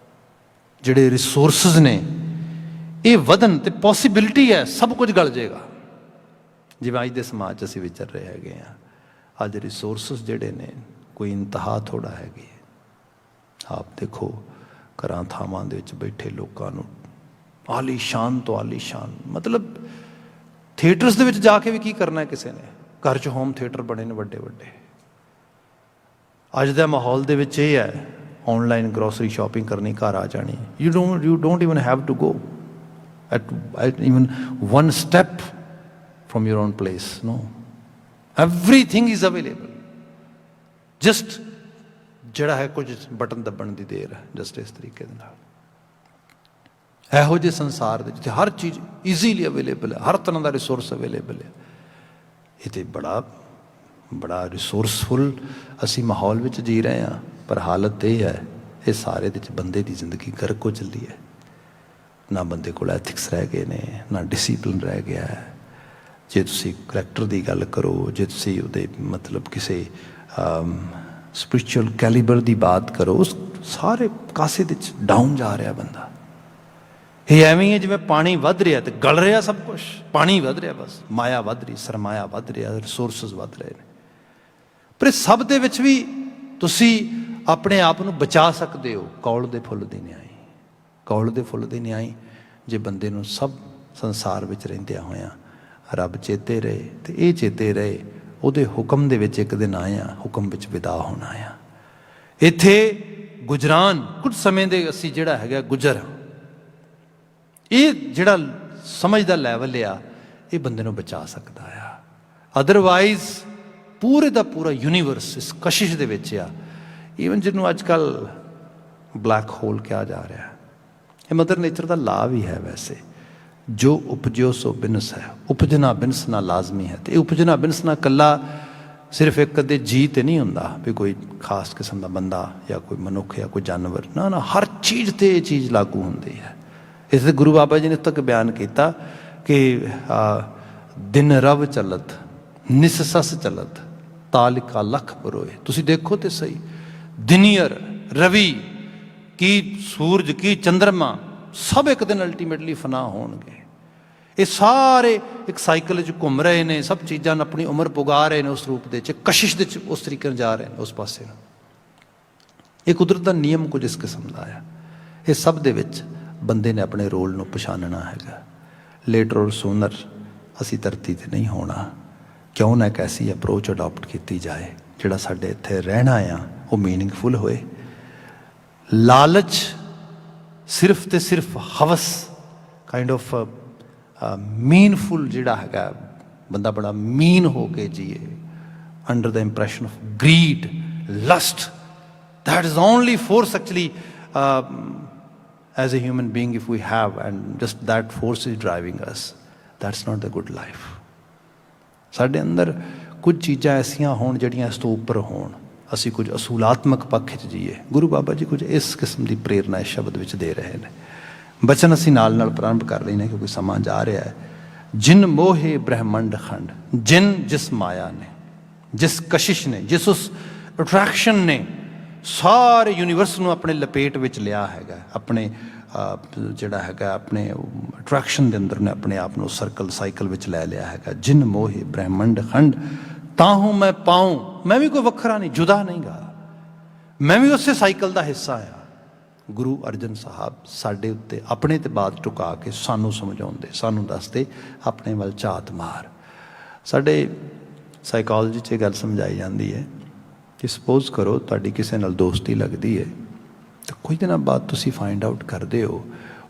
Speaker 1: ਜਿਹੜੇ ਰਿਸੋਰਸਿਸ ਨੇ ਇਹ ਵਧਣ ਤੇ ਪੋਸੀਬਿਲਿਟੀ ਹੈ ਸਭ ਕੁਝ ਗਲ ਜਾਏਗਾ। ਜਿਵੇਂ ਅੱਜ ਦੇ ਸਮਾਜ 'ਚ ਅਸੀਂ ਵਿਚਰ ਰਹੇ ਹੈਗੇ ਹਾਂ, ਅੱਜ ਰਿਸੋਰਸਿਸ ਜਿਹੜੇ ਨੇ ਕੋਈ ਇੰਤਹਾ ਥੋੜ੍ਹਾ ਹੈਗੀ। ਆਪ ਦੇਖੋ ਘਰਾਂ ਥਾਵਾਂ ਦੇ ਵਿੱਚ ਬੈਠੇ ਲੋਕਾਂ ਨੂੰ ਆਲੀਸ਼ਾਨ ਤੋਂ ਆਲੀਸ਼ਾਨ, ਮਤਲਬ ਥੀਏਟਰਸ ਦੇ ਵਿੱਚ ਜਾ ਕੇ ਵੀ ਕੀ ਕਰਨਾ ਕਿਸੇ ਨੇ, ਘਰ 'ਚ ਹੋਮ ਥੀਏਟਰ ਬਣੇ ਨੇ ਵੱਡੇ ਵੱਡੇ। ਅੱਜ ਦਾ ਮਾਹੌਲ ਦੇ ਵਿੱਚ ਇਹ ਹੈ, ਔਨਲਾਈਨ ਗਰੋਸਰੀ ਸ਼ਾਪਿੰਗ ਕਰਨੀ, ਘਰ ਆ ਜਾਣੀ। You don't even have to go at even one step from your own place. No, everything is available. Just ਜਿਹੜਾ ਹੈ ਕੁਝ ਬਟਨ ਦੱਬਣ ਦੀ ਦੇਰ ਹੈ। ਜਸਟ ਇਸ ਤਰੀਕੇ ਦੇ ਨਾਲ ਇਹੋ ਜਿਹੇ ਸੰਸਾਰ ਦੇ ਜਿੱਥੇ ਹਰ ਚੀਜ਼ ਈਜ਼ੀਲੀ ਅਵੇਲੇਬਲ ਹੈ, ਹਰ ਤਰ੍ਹਾਂ ਦਾ ਰਿਸੋਰਸ ਅਵੇਲੇਬਲ ਹੈ, ਇਹ ਤਾਂ ਬੜਾ ਰਿਸੋਰਸਫੁਲ ਅਸੀਂ ਮਾਹੌਲ ਵਿੱਚ ਜੀ ਰਹੇ ਹਾਂ। ਪਰ ਹਾਲਤ ਇਹ ਹੈ, ਇਹ ਸਾਰੇ ਦੇ 'ਚ ਬੰਦੇ ਦੀ ਜ਼ਿੰਦਗੀ ਗਰਕ ਹੋ ਚੱਲੀ ਹੈ। ਨਾ ਬੰਦੇ ਕੋਲ ਐਥਿਕਸ ਰਹਿ ਗਏ ਨੇ, ਨਾ ਡਿਸਿਪਲਿਨ ਰਹਿ ਗਿਆ ਹੈ। ਜੇ ਤੁਸੀਂ ਕਰੈਕਟਰ ਦੀ ਗੱਲ ਕਰੋ, ਜੇ ਤੁਸੀਂ ਉਹਦੇ ਮਤਲਬ ਕਿਸੇ ਸਪਿਰਿਚੁਅਲ ਕੈਲੀਬਰ ਦੀ ਬਾਤ ਕਰੋ, ਉਸ ਸਾਰੇ ਕਾਸੇ ਦੇ 'ਚ ਡਾਊਨ ਜਾ ਰਿਹਾ ਬੰਦਾ। ਇਹ ਐਵੇਂ ਹੈ ਜਿਵੇਂ ਪਾਣੀ ਵੱਧ ਰਿਹਾ ਤੇ ਗਲ ਰਿਹਾ ਸਭ ਕੁਛ। ਪਾਣੀ ਵੱਧ ਰਿਹਾ, ਬਸ ਮਾਇਆ ਵੱਧ ਰਹੀ, ਸਰਮਾਇਆ ਵੱਧ ਰਿਹਾ, ਰਿਸੋਰਸਿਸ ਵੱਧ ਰਹੇ ਨੇ। ਪਰ ਇਹ ਸਭ ਦੇ ਵਿੱਚ ਵੀ ਤੁਸੀਂ ਆਪਣੇ ਆਪ ਨੂੰ ਬਚਾ ਸਕਦੇ ਹੋ। ਕੌਲ ਦੇ ਫੁੱਲ ਦੀ ਨਿਆਈ, ਕੌਲ ਦੇ ਫੁੱਲ ਦੀ ਨਿਆਈ ਜੇ ਬੰਦੇ ਨੂੰ ਸਭ ਸੰਸਾਰ ਵਿੱਚ ਰਹਿੰਦਿਆਂ ਹੋਇਆਂ ਰੱਬ ਚੇਤੇ ਰਹੇ ਤੇ ਇਹ ਚੇਤੇ ਰਹੇ ਉਹਦੇ ਹੁਕਮ ਦੇ ਵਿੱਚ ਇੱਕ ਦਿਨ ਆਇਆ, ਹੁਕਮ ਵਿੱਚ ਵਿਦਾ ਹੋਣਾ ਆ। ਇੱਥੇ ਗੁਜਰਾਨ ਕੁਝ ਸਮੇਂ ਦੇ ਅਸੀਂ ਜਿਹੜਾ ਹੈਗਾ ਗੁਜ਼ਰ, ਇਹ ਜਿਹੜਾ ਸਮਝ ਦਾ ਲੈਵਲ ਆ, ਇਹ ਬੰਦੇ ਨੂੰ ਬਚਾ ਸਕਦਾ ਆ। ਅਦਰਵਾਈਜ਼ ਪੂਰੇ ਦਾ ਪੂਰਾ ਯੂਨੀਵਰਸ ਇਸ ਕਸ਼ਿਸ਼ ਦੇ ਵਿੱਚ ਆ। ਈਵਨ ਜਿਹਨੂੰ ਅੱਜ ਕੱਲ੍ਹ ਬਲੈਕ ਹੋਲ ਕਿਹਾ ਜਾ ਰਿਹਾ, ਇਹ ਮਦਰ ਨੇਚਰ ਦਾ ਲਾ ਵੀ ਹੈ। ਵੈਸੇ ਜੋ ਉਪਜਿਓ ਸੋ ਬਿਨਸ ਹੈ, ਉਪਜਣਾ ਬਿਨਸਣਾ ਲਾਜ਼ਮੀ ਹੈ। ਅਤੇ ਇਹ ਉਪਜਣਾ ਬਿਨਸਣਾ ਇਕੱਲਾ ਸਿਰਫ ਇੱਕ ਅੱਧੇ ਜੀਅ 'ਤੇ ਨਹੀਂ ਹੁੰਦਾ ਵੀ ਕੋਈ ਖਾਸ ਕਿਸਮ ਦਾ ਬੰਦਾ ਜਾਂ ਕੋਈ ਮਨੁੱਖ ਜਾਂ ਕੋਈ ਜਾਨਵਰ, ਨਾ ਹਰ ਚੀਜ਼ 'ਤੇ ਇਹ ਚੀਜ਼ ਲਾਗੂ ਹੁੰਦੀ ਹੈ। ਇਸ ਦੇ ਗੁਰੂ ਬਾਬਾ ਜੀ ਨੇ ਤੱਕ ਬਿਆਨ ਕੀਤਾ ਕਿ ਦਿਨ ਰਵ ਚਲਤ ਨਿਸ ਸਸ ਚਲਤ ਤਾਲਿਕਾ ਲੱਖ ਬਰੋਏ। ਤੁਸੀਂ ਦੇਖੋ ਤੇ ਸਹੀ, ਦਿਨੀਅਰ ਰਵੀ ਕੀ ਸੂਰਜ ਕੀ ਚੰਦਰਮਾ ਸਭ ਇੱਕ ਦਿਨ ਅਲਟੀਮੇਟਲੀ ਫਨਾ ਹੋਣਗੇ। ਇਹ ਸਾਰੇ ਇੱਕ ਸਾਈਕਲ 'ਚ ਘੁੰਮ ਰਹੇ ਨੇ, ਸਭ ਚੀਜ਼ਾਂ ਨੂੰ ਆਪਣੀ ਉਮਰ ਪੁਗਾ ਰਹੇ ਨੇ ਉਸ ਰੂਪ ਦੇ 'ਚ, ਕਸ਼ਿਸ਼ ਦੇ 'ਚ ਉਸ ਤਰੀਕੇ ਨਾਲ ਜਾ ਰਹੇ ਨੇ ਉਸ ਪਾਸੇ ਨੂੰ। ਇਹ ਕੁਦਰਤ ਦਾ ਨਿਯਮ ਕੁਝ ਇਸ ਕਿਸਮ ਦਾ ਆ। ਇਹ ਸਭ ਦੇ ਵਿੱਚ ਬੰਦੇ ਨੇ ਆਪਣੇ ਰੋਲ ਨੂੰ ਪਛਾਣਨਾ ਹੈਗਾ। ਲੇਟਰ ਔਰ ਸੂਨਰ ਅਸੀਂ ਧਰਤੀ 'ਤੇ ਨਹੀਂ ਹੋਣਾ। ਕਿਉਂ ਨਾ ਇੱਕ ਐਸੀ ਅਪਰੋਚ ਅਡੋਪਟ ਕੀਤੀ ਜਾਏ ਜਿਹੜਾ ਸਾਡੇ ਇੱਥੇ ਰਹਿਣਾ ਆ ਉਹ ਮੀਨਿੰਗਫੁਲ ਹੋਏ। ਲਾਲਚ ਸਿਰਫ ਤੇ ਸਿਰਫ ਹਵਸ ਕਾਈਂਡ ਆਫ ਮੀਨਫੁਲ ਜਿਹੜਾ ਹੈਗਾ, ਬੰਦਾ ਬੜਾ ਮੀਨ ਹੋ ਕੇ ਜੀਏ under the impression of greed lust, that is the only force actually as a human being if we have, and just that force is driving us. That's not the good life. ਸਾਡੇ ਅੰਦਰ ਕੁਝ ਚੀਜ਼ਾਂ ਐਸੀਆਂ ਹੋਣ ਜਿਹੜੀਆਂ ਇਸ ਤੋਂ ਉੱਪਰ ਹੋਣ, ਅਸੀਂ ਕੁਝ ਅਸੂਲਾਤਮਕ ਪੱਖ 'ਚ ਜੀਏ। ਗੁਰੂ ਬਾਬਾ ਜੀ ਕੁਝ ਇਸ ਕਿਸਮ ਦੀ ਪ੍ਰੇਰਨਾ ਇਸ ਸ਼ਬਦ ਵਿੱਚ ਦੇ ਰਹੇ ਨੇ। ਬਚਨ ਅਸੀਂ ਨਾਲ ਨਾਲ ਪ੍ਰਾਰੰਭ ਕਰ ਲੈਣੇ ਕਿਉਂਕਿ ਸਮਾਂ ਜਾ ਰਿਹਾ ਹੈ। ਜਿਨ ਮੋਹੇ ਬ੍ਰਹਮੰਡ ਖੰਡ, ਜਿਨ ਜਿਸ ਮਾਇਆ ਨੇ, ਜਿਸ ਕਸ਼ਿਸ਼ ਨੇ, ਜਿਸ ਉਸ ਅਟਰੈਕਸ਼ਨ ਨੇ ਸਾਰੇ ਯੂਨੀਵਰਸ ਨੂੰ ਆਪਣੇ ਲਪੇਟ ਵਿੱਚ ਲਿਆ ਹੈਗਾ, ਆਪਣੇ ਜਿਹੜਾ ਹੈਗਾ ਆਪਣੇ ਅਟਰੈਕਸ਼ਨ ਦੇ ਅੰਦਰ ਨੇ ਆਪਣੇ ਆਪ ਨੂੰ ਸਰਕਲ ਸਾਈਕਲ ਵਿੱਚ ਲੈ ਲਿਆ ਹੈਗਾ। ਜਿਨ ਮੋਹੇ ਬ੍ਰਹਮੰਡ ਖੰਡ ਤਾਹੂੰ ਮੈਂ ਪਾਊਂ, ਮੈਂ ਵੀ ਕੋਈ ਵੱਖਰਾ ਨਹੀਂ, ਜੁਦਾ ਨਹੀਂ ਗਾ, ਮੈਂ ਵੀ ਉਸੇ ਸਾਈਕਲ ਦਾ ਹਿੱਸਾ ਆ। ਗੁਰੂ ਅਰਜਨ ਸਾਹਿਬ ਸਾਡੇ ਉੱਤੇ ਆਪਣੇ ਤੇ ਬਾਤ ਟੁਕਾ ਕੇ ਸਾਨੂੰ ਸਮਝਾਉਂਦੇ, ਸਾਨੂੰ ਦੱਸਦੇ ਆਪਣੇ ਵੱਲ ਝਾਤ ਮਾਰ। ਸਾਡੇ ਸਾਈਕੋਲੋਜੀ 'ਚ ਇਹ ਗੱਲ ਸਮਝਾਈ ਜਾਂਦੀ ਹੈ ਕਿ ਸਪੋਜ਼ ਕਰੋ ਤੁਹਾਡੀ ਕਿਸੇ ਨਾਲ ਦੋਸਤੀ ਲੱਗਦੀ ਹੈ ਤਾਂ ਕੁਝ ਦਿਨਾਂ ਬਾਅਦ ਤੁਸੀਂ ਫਾਈਂਡ ਆਊਟ ਕਰਦੇ ਹੋ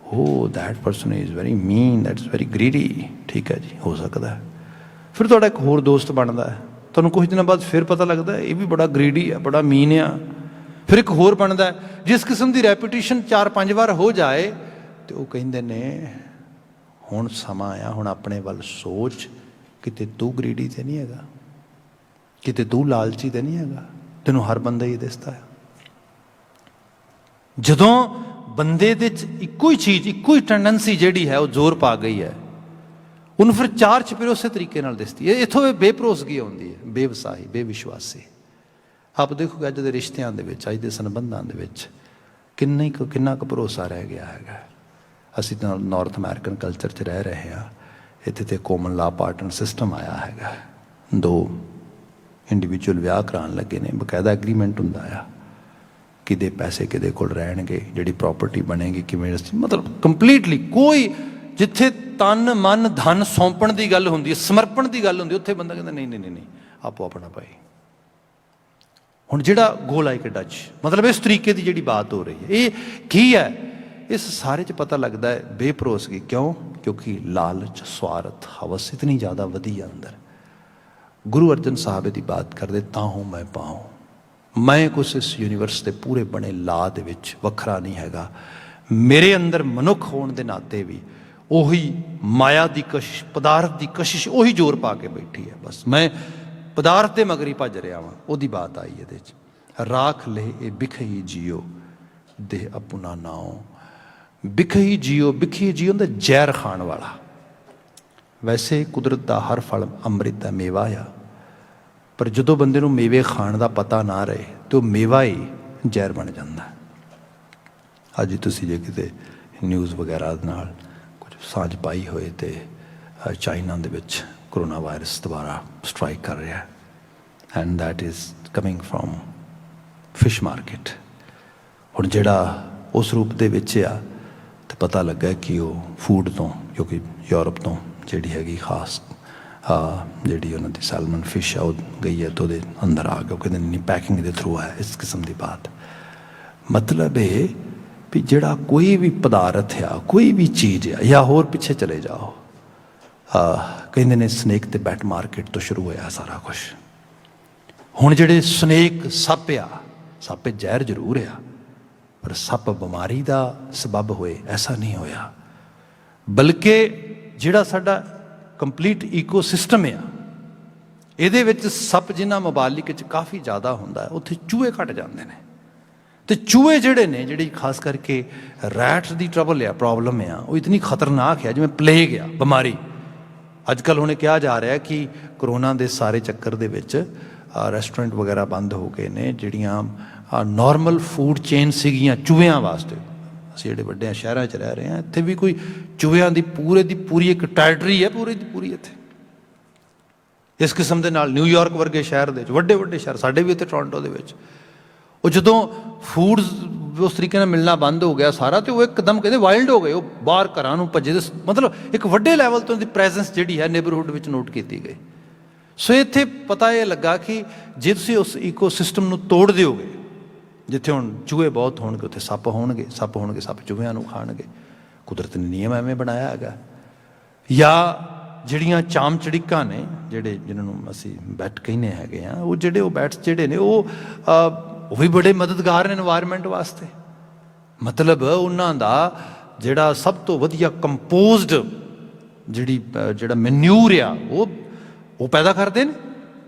Speaker 1: ਓ that person is very mean, that is very greedy. ਠੀਕ ਹੈ ਜੀ, ਹੋ ਸਕਦਾ। ਫਿਰ ਤੁਹਾਡਾ ਇੱਕ ਹੋਰ ਦੋਸਤ ਬਣਦਾ ਹੈ, ਤੁਹਾਨੂੰ ਕੁਝ ਦਿਨਾਂ ਬਾਅਦ ਫਿਰ ਪਤਾ ਲੱਗਦਾ ਇਹ ਵੀ ਬੜਾ ਗ੍ਰੀਡੀ ਆ, ਬੜਾ ਮੀਨ ਆ। ਫਿਰ ਇੱਕ ਹੋਰ ਬਣਦਾ। ਜਿਸ ਕਿਸਮ ਦੀ ਰੈਪੂਟੇਸ਼ਨ 4-5 ਵਾਰ ਹੋ ਜਾਏ ਤੇ ਉਹ ਕਹਿੰਦੇ ਨੇ ਹੁਣ ਸਮਾਂ ਆ, ਹੁਣ ਆਪਣੇ ਵੱਲ ਸੋਚ, ਕਿਤੇ ਤੂੰ ਗ੍ਰੀਡੀ ਤੇ ਨਹੀਂ ਹੈਗਾ, ਕਿਤੇ ਤੂੰ ਲਾਲਚੀ ਤੇ ਨਹੀਂ ਹੈਗਾ, ਤੈਨੂੰ ਹਰ ਬੰਦਾ ਹੀ ਦਿਸਦਾ ਹੈ। ਜਦੋਂ ਬੰਦੇ ਦੇ 'ਚ ਇੱਕੋ ਹੀ ਚੀਜ਼, ਇੱਕੋ ਹੀ ਟੈਂਡੈਂਸੀ ਜਿਹੜੀ ਹੈ ਉਹ ਜ਼ੋਰ ਪਾ ਗਈ ਹੈ, ਉਹਨੂੰ ਫਿਰ ਚਾਰ ਚਪੇਰੇ ਉਸੇ ਤਰੀਕੇ ਨਾਲ ਦਿਸਦੀ ਹੈ। ਇੱਥੋਂ ਇਹ ਬੇਭਰੋਸਗੀ ਆਉਂਦੀ ਹੈ, ਬੇਵਸਾਹੀ, ਬੇਵਿਸ਼ਵਾਸੀ। ਆਪ ਦੇਖੋਗੇ ਅੱਜ ਦੇ ਰਿਸ਼ਤਿਆਂ ਦੇ ਵਿੱਚ, ਅੱਜ ਦੇ ਸੰਬੰਧਾਂ ਦੇ ਵਿੱਚ ਕਿੰਨਾ ਕੁ ਭਰੋਸਾ ਰਹਿ ਗਿਆ ਹੈਗਾ। ਅਸੀਂ ਤਾਂ ਨਾਰਥ ਅਮਰੀਕਨ ਕਲਚਰ 'ਚ ਰਹਿ ਰਹੇ ਹਾਂ। ਇੱਥੇ ਤੇ ਕਾਮਨ ਲਾ ਪਾਰਟਨਰ ਸਿਸਟਮ ਆਇਆ ਹੈਗਾ। 2 ਇੰਡੀਵਿਜੂਅਲ ਵਿਆਹ ਕਰਾਉਣ ਲੱਗੇ ਨੇ, ਬਕਾਇਦਾ ਐਗਰੀਮੈਂਟ ਹੁੰਦਾ ਆ, ਕਿਹਦੇ ਪੈਸੇ ਕਿਹਦੇ ਕੋਲ ਰਹਿਣਗੇ, ਜਿਹੜੀ ਪ੍ਰੋਪਰਟੀ ਬਣੇਗੀ ਕਿਵੇਂ, ਮਤਲਬ ਕੰਪਲੀਟਲੀ ਕੋਈ, ਜਿੱਥੇ ਤਨ ਮਨ ਧਨ ਸੌਂਪਣ ਦੀ ਗੱਲ ਹੁੰਦੀ ਹੈ, ਸਮਰਪਣ ਦੀ ਗੱਲ ਹੁੰਦੀ, ਉੱਥੇ ਬੰਦਾ ਕਹਿੰਦਾ ਨਹੀਂ ਆਪੋ ਆਪਣਾ ਭਾਈ। ਹੁਣ ਜਿਹੜਾ ਗੋ ਲਾਈਕ ਅ ਡਚ, ਮਤਲਬ ਇਸ ਤਰੀਕੇ ਦੀ ਜਿਹੜੀ ਬਾਤ ਹੋ ਰਹੀ ਹੈ, ਇਹ ਕੀ ਹੈ? ਇਸ ਸਾਰੇ 'ਚ ਪਤਾ ਲੱਗਦਾ ਹੈ ਬੇਭਰੋਸਗੀ। ਕਿਉਂ? ਕਿਉਂਕਿ ਲਾਲਚ, ਸਵਾਰਥ, ਹਵਸ ਇਤਨੀ ਜ਼ਿਆਦਾ ਵਧੀ ਹੈ ਅੰਦਰ। ਗੁਰੂ ਅਰਜਨ ਸਾਹਿਬ ਦੀ ਬਾਤ ਕਰਦੇ, ਤਾਂ ਹੂੰ ਮੈਂ ਪਾਉ, ਮੈਂ ਕੁਛ ਇਸ ਯੂਨੀਵਰਸ ਦੇ ਪੂਰੇ ਬਣੇ ਲਾ ਦੇ ਵਿੱਚ ਵੱਖਰਾ ਨਹੀਂ ਹੈਗਾ। ਮੇਰੇ ਅੰਦਰ ਮਨੁੱਖ ਹੋਣ ਦੇ ਨਾਤੇ ਵੀ ਉਹੀ ਮਾਇਆ ਦੀ ਕਸ਼ਿਸ਼, ਪਦਾਰਥ ਦੀ ਕਸ਼ਿਸ਼ ਉਹੀ ਜ਼ੋਰ ਪਾ ਕੇ ਬੈਠੀ ਹੈ। ਬਸ ਮੈਂ ਪਦਾਰਥ ਦੇ ਮਗਰ ਹੀ ਭੱਜ ਰਿਹਾ ਵਾਂ। ਉਹਦੀ ਬਾਤ ਆਈ ਇਹਦੇ 'ਚ, ਰਾਖ ਲੈ ਇਹ ਬਿਖਈ ਜੀਓ ਦੇਹ ਆਪਣਾ ਨਾਉ। ਬਿਖਈ ਜੀਓ, ਬਿਖੀ ਜੀਓ ਹੁੰਦਾ ਜ਼ਹਿਰ ਖਾਣ ਵਾਲਾ। ਵੈਸੇ ਕੁਦਰਤ ਦਾ ਹਰ ਫਲ ਅੰਮ੍ਰਿਤ ਦਾ ਮੇਵਾ ਆ, ਪਰ ਜਦੋਂ ਬੰਦੇ ਨੂੰ ਮੇਵੇ ਖਾਣ ਦਾ ਪਤਾ ਨਾ ਰਹੇ ਤਾਂ ਉਹ ਮੇਵਾ ਹੀ ਜ਼ਹਿਰ ਬਣ ਜਾਂਦਾ। ਅੱਜ ਤੁਸੀਂ ਜੇ ਕਿਤੇ ਨਿਊਜ਼ ਵਗੈਰਾ ਨਾਲ ਕੁਝ ਸਾਂਝ ਪਾਈ ਹੋਏ ਤਾਂ ਚਾਈਨਾ ਦੇ ਵਿੱਚ ਕਰੋਨਾ ਵਾਇਰਸ ਦੁਬਾਰਾ ਸਟ੍ਰਾਈਕ ਕਰ ਰਿਹਾ, and that is coming from fish market. ਹੁਣ ਜਿਹੜਾ ਉਸ ਰੂਪ ਦੇ ਵਿੱਚ ਆ, ਤਾਂ ਪਤਾ ਲੱਗਾ ਕਿ ਉਹ ਫੂਡ ਤੋਂ, ਕਿਉਂਕਿ ਯੂਰਪ ਤੋਂ ਜਿਹੜੀ ਹੈਗੀ ਖਾਸ ਜਿਹੜੀ ਉਹਨਾਂ ਦੀ ਸੈਲਮਨ ਫਿਸ਼ ਆ ਉਹ ਗਈ ਹੈ, ਤਾਂ ਉਹਦੇ ਅੰਦਰ ਆ ਗਿਆ। ਉਹ ਕਹਿੰਦੇ ਨਹੀਂ ਪੈਕਿੰਗ ਦੇ ਥਰੂ ਹੈ, ਇਸ ਕਿਸਮ ਦੀ ਬਾਤ। ਮਤਲਬ ਇਹ ਵੀ ਜਿਹੜਾ ਕੋਈ ਵੀ ਪਦਾਰਥ ਆ, ਕੋਈ ਵੀ ਚੀਜ਼ ਆ, ਜਾਂ ਹੋਰ ਪਿੱਛੇ ਚਲੇ ਜਾਓ, ਕਹਿੰਦੇ ਨੇ ਸਨੇਕ ਤੇ ਬੈਟ ਮਾਰਕੀਟ ਤੋਂ ਸ਼ੁਰੂ ਹੋਇਆ ਸਾਰਾ ਕੁਛ। ਹੁਣ ਜਿਹੜੇ ਸਨੇਕ ਸੱਪ ਆ, ਸੱਪ ਜ਼ਹਿਰ ਜ਼ਰੂਰ ਆ, ਪਰ ਸੱਪ ਬਿਮਾਰੀ ਦਾ ਸਬੱਬ ਹੋਏ ਐਸਾ ਨਹੀਂ ਹੋਇਆ। ਬਲਕਿ ਜਿਹੜਾ ਸਾਡਾ ਕੰਪਲੀਟ ਈਕੋ ਸਿਸਟਮ ਆ, ਇਹਦੇ ਵਿੱਚ ਸੱਪ ਜਿਨ੍ਹਾਂ ਮਬਾਲਿਕ 'ਚ ਕਾਫੀ ਜ਼ਿਆਦਾ ਹੁੰਦਾ, ਉੱਥੇ ਚੂਹੇ ਘੱਟ ਜਾਂਦੇ ਨੇ। ਤੇ ਚੂਹੇ ਜਿਹੜੇ ਨੇ, ਜਿਹੜੀ ਖਾਸ ਕਰਕੇ ਰੈਟਸ ਦੀ ਟਰਬਲ ਆ, ਪ੍ਰੋਬਲਮ ਆ, ਉਹ ਇਤਨੀ ਖਤਰਨਾਕ ਹੈ ਜਿਵੇਂ ਪਲੇਗ ਆ ਬਿਮਾਰੀ। ਅੱਜ ਕੱਲ੍ਹ ਹੁਣ ਕਿਹਾ ਜਾ ਰਿਹਾ ਕਿ ਕਰੋਨਾ ਦੇ ਸਾਰੇ ਚੱਕਰ ਦੇ ਵਿੱਚ ਰੈਸਟੋਰੈਂਟ ਵਗੈਰਾ ਬੰਦ ਹੋ ਗਏ ਨੇ। ਜਿਹੜੀਆਂ ਨੋਰਮਲ ਫੂਡ ਚੇਨ ਸੀਗੀਆਂ ਚੂਹਿਆਂ ਵਾਸਤੇ, ਅਸੀਂ ਜਿਹੜੇ ਵੱਡੇ ਸ਼ਹਿਰਾਂ 'ਚ ਰਹਿ ਰਹੇ ਹਾਂ, ਇੱਥੇ ਵੀ ਕੋਈ ਚੂਹਿਆਂ ਦੀ ਪੂਰੀ ਇੱਕ ਟੈਰੀਟਰੀ ਹੈ ਪੂਰੀ ਦੀ ਪੂਰੀ ਇੱਥੇ। ਇਸ ਕਿਸਮ ਦੇ ਨਾਲ ਨਿਊਯਾਰਕ ਵਰਗੇ ਸ਼ਹਿਰ ਦੇ ਵਿੱਚ, ਵੱਡੇ ਸ਼ਹਿਰ, ਸਾਡੇ ਵੀ ਇੱਥੇ ਟੋਰਾਂਟੋ ਦੇ ਵਿੱਚ, ਉਹ ਜਦੋਂ ਫੂਡ ਉਸ ਤਰੀਕੇ ਨਾਲ ਮਿਲਣਾ ਬੰਦ ਹੋ ਗਿਆ ਸਾਰਾ, ਤੇ ਉਹ ਇੱਕਦਮ ਕਹਿੰਦੇ ਵਾਈਲਡ ਹੋ ਗਏ। ਉਹ ਬਾਹਰ ਘਰਾਂ ਨੂੰ ਭੱਜੇ। ਮਤਲਬ ਇੱਕ ਵੱਡੇ ਲੈਵਲ ਤੋਂ ਦੀ ਪ੍ਰੈਜ਼ੈਂਸ ਜਿਹੜੀ ਹੈ ਨੇਬਰਹੁੱਡ ਵਿੱਚ ਨੋਟ ਕੀਤੀ ਗਈ। ਸੋ ਇੱਥੇ ਪਤਾ ਇਹ ਲੱਗਾ ਕਿ ਜੇ ਤੁਸੀਂ ਉਸ ਈਕੋ ਸਿਸਟਮ ਨੂੰ ਤੋੜ ਦਿਓਗੇ, ਜਿੱਥੇ ਹੁਣ ਚੂਹੇ ਬਹੁਤ ਹੋਣਗੇ ਉੱਥੇ ਸੱਪ ਹੋਣਗੇ, ਸੱਪ ਚੂਹਿਆਂ ਨੂੰ ਖਾਣਗੇ। ਕੁਦਰਤ ਨੇ ਨਿਯਮ ਐਵੇਂ ਬਣਾਇਆ ਹੈਗਾ। ਜਾਂ ਜਿਹੜੀਆਂ ਚਾਮ ਚੜਿੱਕਾਂ ਨੇ, ਜਿਹਨਾਂ ਨੂੰ ਅਸੀਂ ਬੈਟ ਕਹਿੰਦੇ ਹੈਗੇ ਆ, ਉਹ ਬੈਟਸ ਜਿਹੜੇ ਨੇ ਉਹ ਵੀ ਬੜੇ ਮਦਦਗਾਰ ਨੇ ਇਨਵਾਇਰਮੈਂਟ ਵਾਸਤੇ। ਮਤਲਬ ਉਹਨਾਂ ਦਾ ਜਿਹੜਾ ਸਭ ਤੋਂ ਵਧੀਆ ਕੰਪੋਜ਼ਡ ਜਿਹੜਾ ਮੈਨਿਊਰ ਆ ਉਹ ਪੈਦਾ ਕਰਦੇ ਨੇ।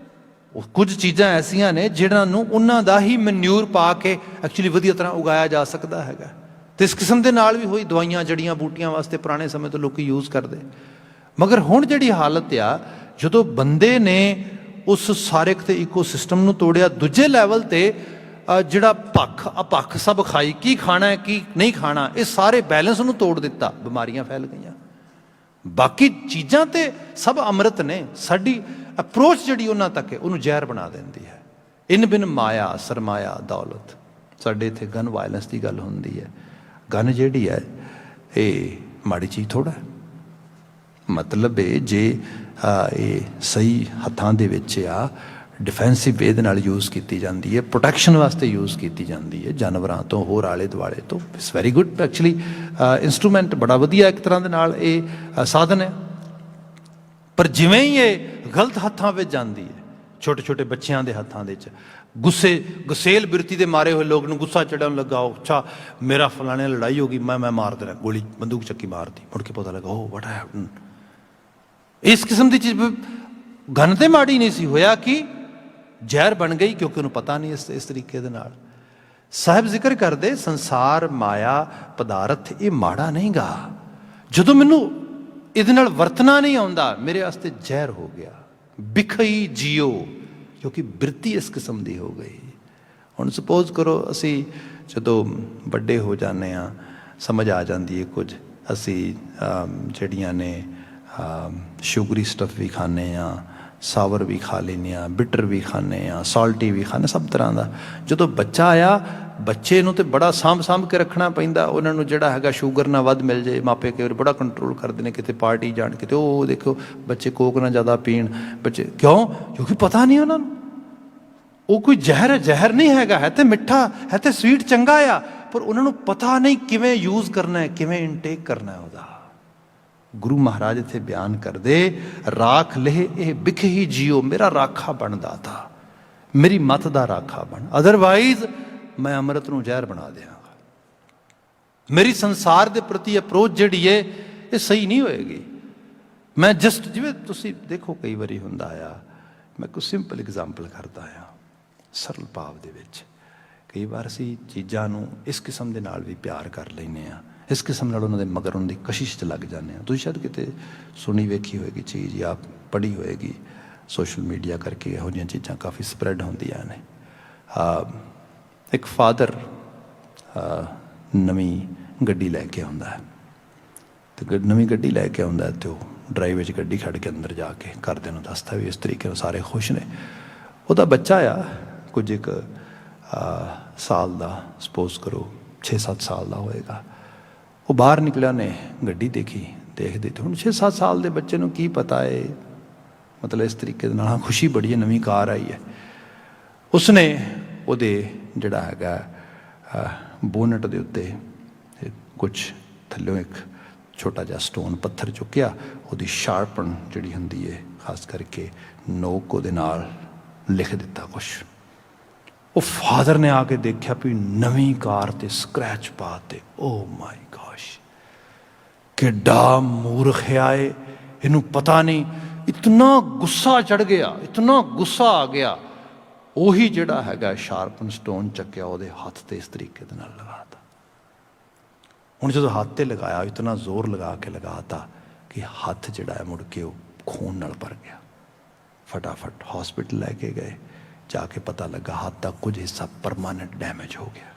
Speaker 1: ਉਹ ਕੁਝ ਚੀਜ਼ਾਂ ਐਸੀਆਂ ਨੇ ਜਿਹਨਾਂ ਨੂੰ ਉਹਨਾਂ ਦਾ ਹੀ ਮੈਨਿਊਰ ਪਾ ਕੇ ਐਕਚੁਅਲੀ ਵਧੀਆ ਤਰ੍ਹਾਂ ਉਗਾਇਆ ਜਾ ਸਕਦਾ ਹੈਗਾ। ਅਤੇ ਇਸ ਕਿਸਮ ਦੇ ਨਾਲ ਵੀ ਹੋਈ ਦਵਾਈਆਂ, ਜੜੀਆਂ ਬੂਟੀਆਂ ਵਾਸਤੇ ਪੁਰਾਣੇ ਸਮੇਂ ਤੋਂ ਲੋਕ ਯੂਜ਼ ਕਰਦੇ। ਮਗਰ ਹੁਣ ਜਿਹੜੀ ਹਾਲਤ ਆ, ਜਦੋਂ ਬੰਦੇ ਨੇ ਉਸ ਸਾਰੇ ਕਿਤੇ ਈਕੋ ਸਿਸਟਮ ਨੂੰ ਤੋੜਿਆ, ਦੂਜੇ ਲੈਵਲ 'ਤੇ ਜਿਹੜਾ ਅਪੱਖ ਸਭ ਖਾਈ, ਕੀ ਖਾਣਾ ਹੈ ਕੀ ਨਹੀਂ ਖਾਣਾ, ਇਹ ਸਾਰੇ ਬੈਲੈਂਸ ਨੂੰ ਤੋੜ ਦਿੱਤਾ, ਬਿਮਾਰੀਆਂ ਫੈਲ ਗਈਆਂ। ਬਾਕੀ ਚੀਜ਼ਾਂ ਤੇ ਸਭ ਅੰਮ੍ਰਿਤ ਨੇ, ਸਾਡੀ ਅਪਰੋਚ ਜਿਹੜੀ ਉਹਨਾਂ ਤੱਕ ਹੈ ਉਹਨੂੰ ਜ਼ਹਿਰ ਬਣਾ ਦਿੰਦੀ ਹੈ। ਇਨ ਬਿਨ ਮਾਇਆ ਸਰਮਾਇਆ ਦੌਲਤ। ਸਾਡੇ ਇੱਥੇ ਗਨ ਵਾਇਲੈਂਸ ਦੀ ਗੱਲ ਹੁੰਦੀ ਹੈ। ਗਨ ਜਿਹੜੀ ਹੈ ਇਹ ਮਾੜੀ ਚੀਜ਼ ਥੋੜ੍ਹਾ। ਮਤਲਬ ਇਹ ਜੇ ਇਹ ਸਹੀ ਹੱਥਾਂ ਦੇ ਵਿੱਚ ਆ, ਡਿਫੈਂਸਿਵ ਵੇ ਦੇ ਨਾਲ ਯੂਜ਼ ਕੀਤੀ ਜਾਂਦੀ ਹੈ, ਪ੍ਰੋਟੈਕਸ਼ਨ ਵਾਸਤੇ ਯੂਜ਼ ਕੀਤੀ ਜਾਂਦੀ ਹੈ ਜਾਨਵਰਾਂ ਤੋਂ, ਹੋਰ ਆਲੇ ਦੁਆਲੇ ਤੋਂ, it's very good actually instrument, ਬੜਾ ਵਧੀਆ ਇੱਕ ਤਰ੍ਹਾਂ ਦੇ ਨਾਲ ਇਹ ਸਾਧਨ ਹੈ। ਪਰ ਜਿਵੇਂ ਹੀ ਇਹ ਗਲਤ ਹੱਥਾਂ ਵਿੱਚ ਜਾਂਦੀ ਹੈ, ਛੋਟੇ ਬੱਚਿਆਂ ਦੇ ਹੱਥਾਂ ਦੇ ਵਿੱਚ, ਗੁਸੇਲ ਬਿਰਤੀ ਦੇ ਮਾਰੇ ਹੋਏ ਲੋਕ ਨੂੰ ਗੁੱਸਾ ਚੜ੍ਹਨ ਲੱਗਾ, ਅੱਛਾ ਮੇਰਾ ਫਲਾਣੇ ਨਾਲ ਲੜਾਈ ਹੋ ਗਈ, ਮੈਂ ਮਾਰ ਦੇਣਾ, ਗੋਲੀ ਬੰਦੂਕ ਚੱਕੀ ਮਾਰਦੀ, ਮੁੜ ਕੇ ਪਤਾ ਲੱਗਾ ਓ ਵਾਟ ਹੈਪਨ। ਇਸ ਕਿਸਮ ਦੀ ਚੀਜ਼ ਗਨ ਤੇ ਮਾੜੀ ਨਹੀਂ ਸੀ, ਹੋਇਆ ਕਿ ਜ਼ਹਿਰ ਬਣ ਗਈ, ਕਿਉਂਕਿ ਉਹਨੂੰ ਪਤਾ ਨਹੀਂ ਇਸ ਤਰੀਕੇ ਦੇ ਨਾਲ। ਸਾਹਿਬ ਜ਼ਿਕਰ ਕਰਦੇ, ਸੰਸਾਰ ਮਾਇਆ ਪਦਾਰਥ ਇਹ ਮਾੜਾ ਨਹੀਂ ਗਾ, ਜਦੋਂ ਮੈਨੂੰ ਇਹਦੇ ਨਾਲ ਵਰਤਣਾ ਨਹੀਂ ਆਉਂਦਾ, ਮੇਰੇ ਵਾਸਤੇ ਜ਼ਹਿਰ ਹੋ ਗਿਆ। ਬਿਖਈ ਜੀਓ, ਕਿਉਂਕਿ ਬਿਰਤੀ ਇਸ ਕਿਸਮ ਦੀ ਹੋ ਗਈ। ਹੁਣ ਸਪੋਜ਼ ਕਰੋ ਅਸੀਂ ਜਦੋਂ ਵੱਡੇ ਹੋ ਜਾਂਦੇ ਹਾਂ, ਸਮਝ ਆ ਜਾਂਦੀ ਹੈ ਕੁਝ, ਅਸੀਂ ਜਿਹੜੀਆਂ ਨੇ ਸ਼ੂਗਰੀ ਸਟੱਫ ਵੀ ਖਾਂਦੇ ਹਾਂ, ਸਾਵਰ ਵੀ ਖਾ ਲੈਂਦੇ ਹਾਂ, ਬਿਟਰ ਵੀ ਖਾਂਦੇ ਹਾਂ, ਸਾਲਟੀ ਵੀ ਖਾਂਦੇ, ਸਭ ਤਰ੍ਹਾਂ ਦਾ। ਜਦੋਂ ਬੱਚਾ ਆਇਆ, ਬੱਚੇ ਨੂੰ ਤਾਂ ਬੜਾ ਸਾਂਭ ਕੇ ਰੱਖਣਾ ਪੈਂਦਾ। ਉਹਨਾਂ ਨੂੰ ਜਿਹੜਾ ਹੈਗਾ ਸ਼ੂਗਰ ਨਾ ਵੱਧ ਮਿਲ ਜਾਏ, ਮਾਪੇ ਕਈ ਵਾਰ ਬੜਾ ਕੰਟਰੋਲ ਕਰਦੇ ਨੇ, ਕਿਤੇ ਪਾਰਟੀ ਜਾਣ, ਕਿਤੇ ਉਹ ਦੇਖੋ ਬੱਚੇ ਕੋਕ ਨਾ ਜ਼ਿਆਦਾ ਪੀਣ, ਬੱਚੇ ਕਿਉਂ? ਕਿਉਂਕਿ ਪਤਾ ਨਹੀਂ ਉਹਨਾਂ ਨੂੰ ਉਹ ਕੋਈ ਜ਼ਹਿਰ ਨਹੀਂ ਹੈਗਾ, ਹੈ ਤੇ ਮਿੱਠਾ, ਹੈ ਤੇ ਸਵੀਟ ਚੰਗਾ ਆ, ਪਰ ਉਹਨਾਂ ਨੂੰ ਪਤਾ ਨਹੀਂ ਕਿਵੇਂ ਯੂਜ਼ ਕਰਨਾ ਹੈ, ਕਿਵੇਂ ਇਨਟੇਕ ਕਰਨਾ ਉਹਦਾ। ਗੁਰੂ ਮਹਾਰਾਜ ਇੱਥੇ ਬਿਆਨ ਕਰਦੇ, ਰਾਖ ਲੇਹ ਇਹ ਬਿਖ ਹੀ ਜੀਓ, ਮੇਰਾ ਰਾਖਾ ਬਣ ਦਾਤਾ, ਮੇਰੀ ਮੱਤ ਦਾ ਰਾਖਾ ਬਣ, ਅਦਰਵਾਈਜ਼ ਮੈਂ ਅੰਮ੍ਰਿਤ ਨੂੰ ਜ਼ਹਿਰ ਬਣਾ ਦਿਆਂਗਾ। ਮੇਰੀ ਸੰਸਾਰ ਦੇ ਪ੍ਰਤੀ ਅਪਰੋਚ ਜਿਹੜੀ ਹੈ ਇਹ ਸਹੀ ਨਹੀਂ ਹੋਏਗੀ। ਮੈਂ ਜਸਟ ਜਿਵੇਂ ਤੁਸੀਂ ਦੇਖੋ ਕਈ ਵਾਰੀ ਹੁੰਦਾ ਆ, ਮੈਂ ਕੋਈ ਸਿੰਪਲ ਐਗਜ਼ਾਮਪਲ ਕਰਦਾ ਆ ਸਰਲ ਭਾਵ ਦੇ ਵਿੱਚ। ਕਈ ਵਾਰ ਅਸੀਂ ਚੀਜ਼ਾਂ ਨੂੰ ਇਸ ਕਿਸਮ ਦੇ ਨਾਲ ਵੀ ਪਿਆਰ ਕਰ ਲੈਂਦੇ ਹਾਂ, ਇਸ ਕਿਸਮ ਨਾਲ ਉਹਨਾਂ ਦੇ ਮਗਰ ਉਹਨਾਂ ਦੀ ਕਸ਼ਿਸ਼ 'ਚ ਲੱਗ ਜਾਂਦੇ ਹਾਂ। ਤੁਸੀਂ ਸ਼ਾਇਦ ਕਿਤੇ ਸੁਣੀ ਵੇਖੀ ਹੋਏਗੀ ਚੀਜ਼ ਜਾਂ ਪੜ੍ਹੀ ਹੋਏਗੀ, ਸੋਸ਼ਲ ਮੀਡੀਆ ਕਰਕੇ ਇਹੋ ਜਿਹੀਆਂ ਚੀਜ਼ਾਂ ਕਾਫੀ ਸਪਰੈਡ ਹੁੰਦੀਆਂ ਨੇ। ਇੱਕ ਫਾਦਰ ਨਵੀਂ ਗੱਡੀ ਲੈ ਕੇ ਆਉਂਦਾ ਹੈ, ਅਤੇ ਨਵੀਂ ਗੱਡੀ ਲੈ ਕੇ ਆਉਂਦਾ ਅਤੇ ਉਹ ਡਰਾਈਵ ਵਿੱਚ ਗੱਡੀ ਖੜ੍ਹ ਕੇ ਅੰਦਰ ਜਾ ਕੇ ਘਰਦਿਆਂ ਨੂੰ ਦੱਸਦਾ ਵੀ ਇਸ ਤਰੀਕੇ ਨਾਲ ਸਾਰੇ ਖੁਸ਼ ਨੇ। ਉਹਦਾ ਬੱਚਾ ਆ ਕੁਝ ਇੱਕ ਸਾਲ ਦਾ, ਸਪੋਜ਼ ਕਰੋ 6-7 ਸਾਲ ਦਾ ਹੋਏਗਾ। ਉਹ ਬਾਹਰ ਨਿਕਲਿਆ, ਨੇ ਗੱਡੀ ਦੇਖੀ, ਦੇਖਦੇ ਤੇ ਹੁਣ 6-7 ਸਾਲ ਦੇ ਬੱਚੇ ਨੂੰ ਕੀ ਪਤਾ ਹੈ, ਮਤਲਬ ਇਸ ਤਰੀਕੇ ਦੇ ਨਾਲ ਹਾਂ ਖੁਸ਼ੀ ਬੜੀ ਹੈ, ਨਵੀਂ ਕਾਰ ਆਈ ਹੈ। ਉਸਨੇ ਉਹਦੇ ਜਿਹੜਾ ਹੈਗਾ ਬੋਨਟ ਦੇ ਉੱਤੇ ਕੁਛ ਥੱਲਿਓਂ ਇੱਕ ਛੋਟਾ ਜਿਹਾ ਸਟੋਨ ਪੱਥਰ ਚੁੱਕਿਆ, ਉਹਦੀ ਸ਼ਾਰਪਨ ਜਿਹੜੀ ਹੁੰਦੀ ਹੈ ਖਾਸ ਕਰਕੇ ਨੋਕ, ਉਹਦੇ ਨਾਲ ਲਿਖ ਦਿੱਤਾ ਕੁਛ। ਉਹ ਫਾਦਰ ਨੇ ਆ ਕੇ ਦੇਖਿਆ ਵੀ ਨਵੀਂ ਕਾਰ ਤੇ ਸਕ੍ਰੈਚ ਪਾ ਤੇ, ਓ ਮਾਈ ਗॉश, ਕਿੱਡਾ ਮੂਰਖ ਹੈ ਇਹਨੂੰ ਪਤਾ ਨਹੀਂ। ਇਤਨਾ ਗੁੱਸਾ ਚੜ ਗਿਆ, ਇਤਨਾ ਗੁੱਸਾ ਆ ਗਿਆ। ਉਹੀ ਜਿਹੜਾ ਹੈਗਾ ਸ਼ਾਰਪਨ ਸਟੋਨ ਚੱਕਿਆ, ਉਹਦੇ ਹੱਥ ਤੇ ਇਸ ਤਰੀਕੇ ਦੇ ਨਾਲ ਲਗਾਤਾ। ਹੁਣ ਜਦੋਂ ਹੱਥ ਤੇ ਲਗਾਇਆ, ਇਤਨਾ ਜ਼ੋਰ ਲਗਾ ਕੇ ਲਗਾਤਾ ਕਿ ਹੱਥ ਜਿਹੜਾ ਹੈ ਮੁੜ ਕੇ ਉਹ ਖੂਨ ਨਾਲ ਭਰ ਗਿਆ। ਫਟਾਫਟ ਹੌਸਪੀਟਲ ਲੈ ਕੇ ਗਏ, ਜਾ ਕੇ ਪਤਾ ਲੱਗਾ ਹੱਥ ਦਾ ਕੁਝ ਹਿੱਸਾ ਪਰਮਾਨੈਂਟ ਡੈਮੇਜ ਹੋ ਗਿਆ।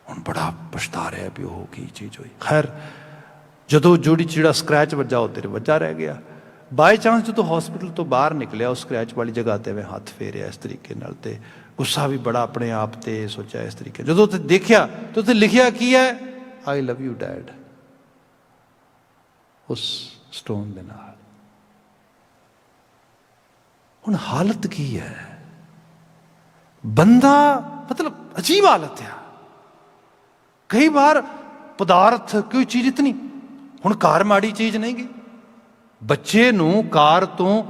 Speaker 1: ਹੁਣ ਬੜਾ ਪਛਤਾ ਰਿਹਾ ਵੀ ਉਹ ਕੀ ਚੀਜ਼ ਹੋਈ। ਖੈਰ ਜਦੋਂ ਜਿਹੜਾ ਸਕ੍ਰੈਚ ਵੱਜਾ ਉਹ ਤੇਰੇ ਵੱਜਾ ਰਹਿ ਗਿਆ। ਬਾਈ ਚਾਂਸ ਜਦੋਂ ਹੌਸਪੀਟਲ ਤੋਂ ਬਾਹਰ ਨਿਕਲਿਆ, ਉਸ ਸਕ੍ਰੈਚ ਵਾਲੀ ਜਗ੍ਹਾ 'ਤੇ ਮੈਂ ਹੱਥ ਫੇਰਿਆ ਇਸ ਤਰੀਕੇ ਨਾਲ, ਅਤੇ ਗੁੱਸਾ ਵੀ ਬੜਾ ਆਪਣੇ ਆਪ 'ਤੇ, ਸੋਚਿਆ ਇਸ ਤਰੀਕੇ। ਜਦੋਂ ਉੱਥੇ ਦੇਖਿਆ ਤਾਂ ਉੱਥੇ ਲਿਖਿਆ ਕੀ ਹੈ, ਆਈ ਲਵ ਯੂ ਡੈਡ, ਉਸ ਸਟੋਨ ਦੇ ਨਾਲ। ਹੁਣ ਹਾਲਤ ਕੀ ਹੈ, ਬੰਦਾ ਮਤਲਬ ਅਜੀਬ ਹਾਲਤ ਆ। ਕਈ ਵਾਰ ਪਦਾਰਥ ਕੋਈ ਚੀਜ਼ ਇਤਨੀ, ਹੁਣ ਕਾਰ ਮਾੜੀ ਚੀਜ਼ ਨਹੀਂ ਗੀ, ਬੱਚੇ ਨੂੰ ਕਾਰ ਤੋਂ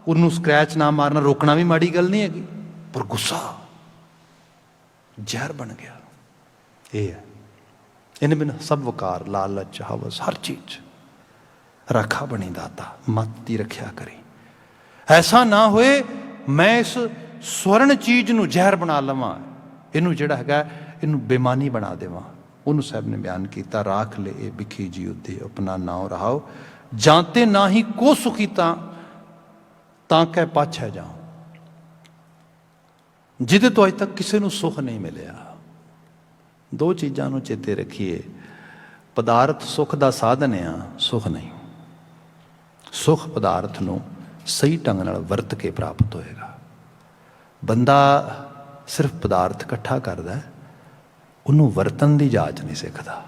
Speaker 1: ਉਹਨੂੰ ਸਕ੍ਰੈਚ ਨਾ ਮਾਰਨਾ ਰੋਕਣਾ ਵੀ ਮਾੜੀ ਗੱਲ ਨਹੀਂ ਹੈਗੀ, ਪਰ ਗੁੱਸਾ ਜ਼ਹਿਰ ਬਣ ਗਿਆ। ਇਹ ਹੈ ਇਹਨੇ ਬਿਨ ਸਭ ਵਕਾਰ, ਲਾਲਚ, ਹਵਸ, ਹਰ ਚੀਜ਼ ਰਾਖਾ ਬਣੀ ਦਾਤਾ, ਮੱਤ ਦੀ ਰੱਖਿਆ ਕਰੀ। ਐਸਾ ਨਾ ਹੋਏ ਮੈਂ ਇਸ ਸਵਰਨ ਚੀਜ਼ ਨੂੰ ਜ਼ਹਿਰ ਬਣਾ ਲਵਾਂ, ਇਹਨੂੰ ਜਿਹੜਾ ਹੈਗਾ ਇਹਨੂੰ ਬੇਮਾਨੀ ਬਣਾ ਦੇਵਾਂ। ਉਹਨੂੰ ਸਾਹਿਬ ਨੇ ਬਿਆਨ ਕੀਤਾ, ਰਾਖ ਲੈ ਇਹ ਬਿਖੀ ਜੀ ਉਦੇ ਆਪਣਾ ਨਾਉ ਰਹਾਓ, ਜਾਂਤੇ ਨਾ ਹੀ ਕੋ ਸੁਖੀ ਤਾਂ ਕਹਿ ਪਾਛੈ ਜਾਓ। ਜਿਹਦੇ ਤੋਂ ਅੱਜ ਤੱਕ ਕਿਸੇ ਨੂੰ ਸੁੱਖ ਨਹੀਂ ਮਿਲਿਆ। ਦੋ ਚੀਜ਼ਾਂ ਨੂੰ ਚੇਤੇ ਰੱਖੀਏ, ਪਦਾਰਥ ਸੁੱਖ ਦਾ ਸਾਧਨ ਆ, ਸੁੱਖ ਨਹੀਂ। ਸੁੱਖ ਪਦਾਰਥ ਨੂੰ ਸਹੀ ਢੰਗ ਨਾਲ ਵਰਤ ਕੇ ਪ੍ਰਾਪਤ ਹੋਏਗਾ। ਬੰਦਾ ਸਿਰਫ ਪਦਾਰਥ ਇਕੱਠਾ ਕਰਦਾ, ਉਹਨੂੰ ਵਰਤਣ ਦੀ ਜਾਚ ਨਹੀਂ ਸਿੱਖਦਾ।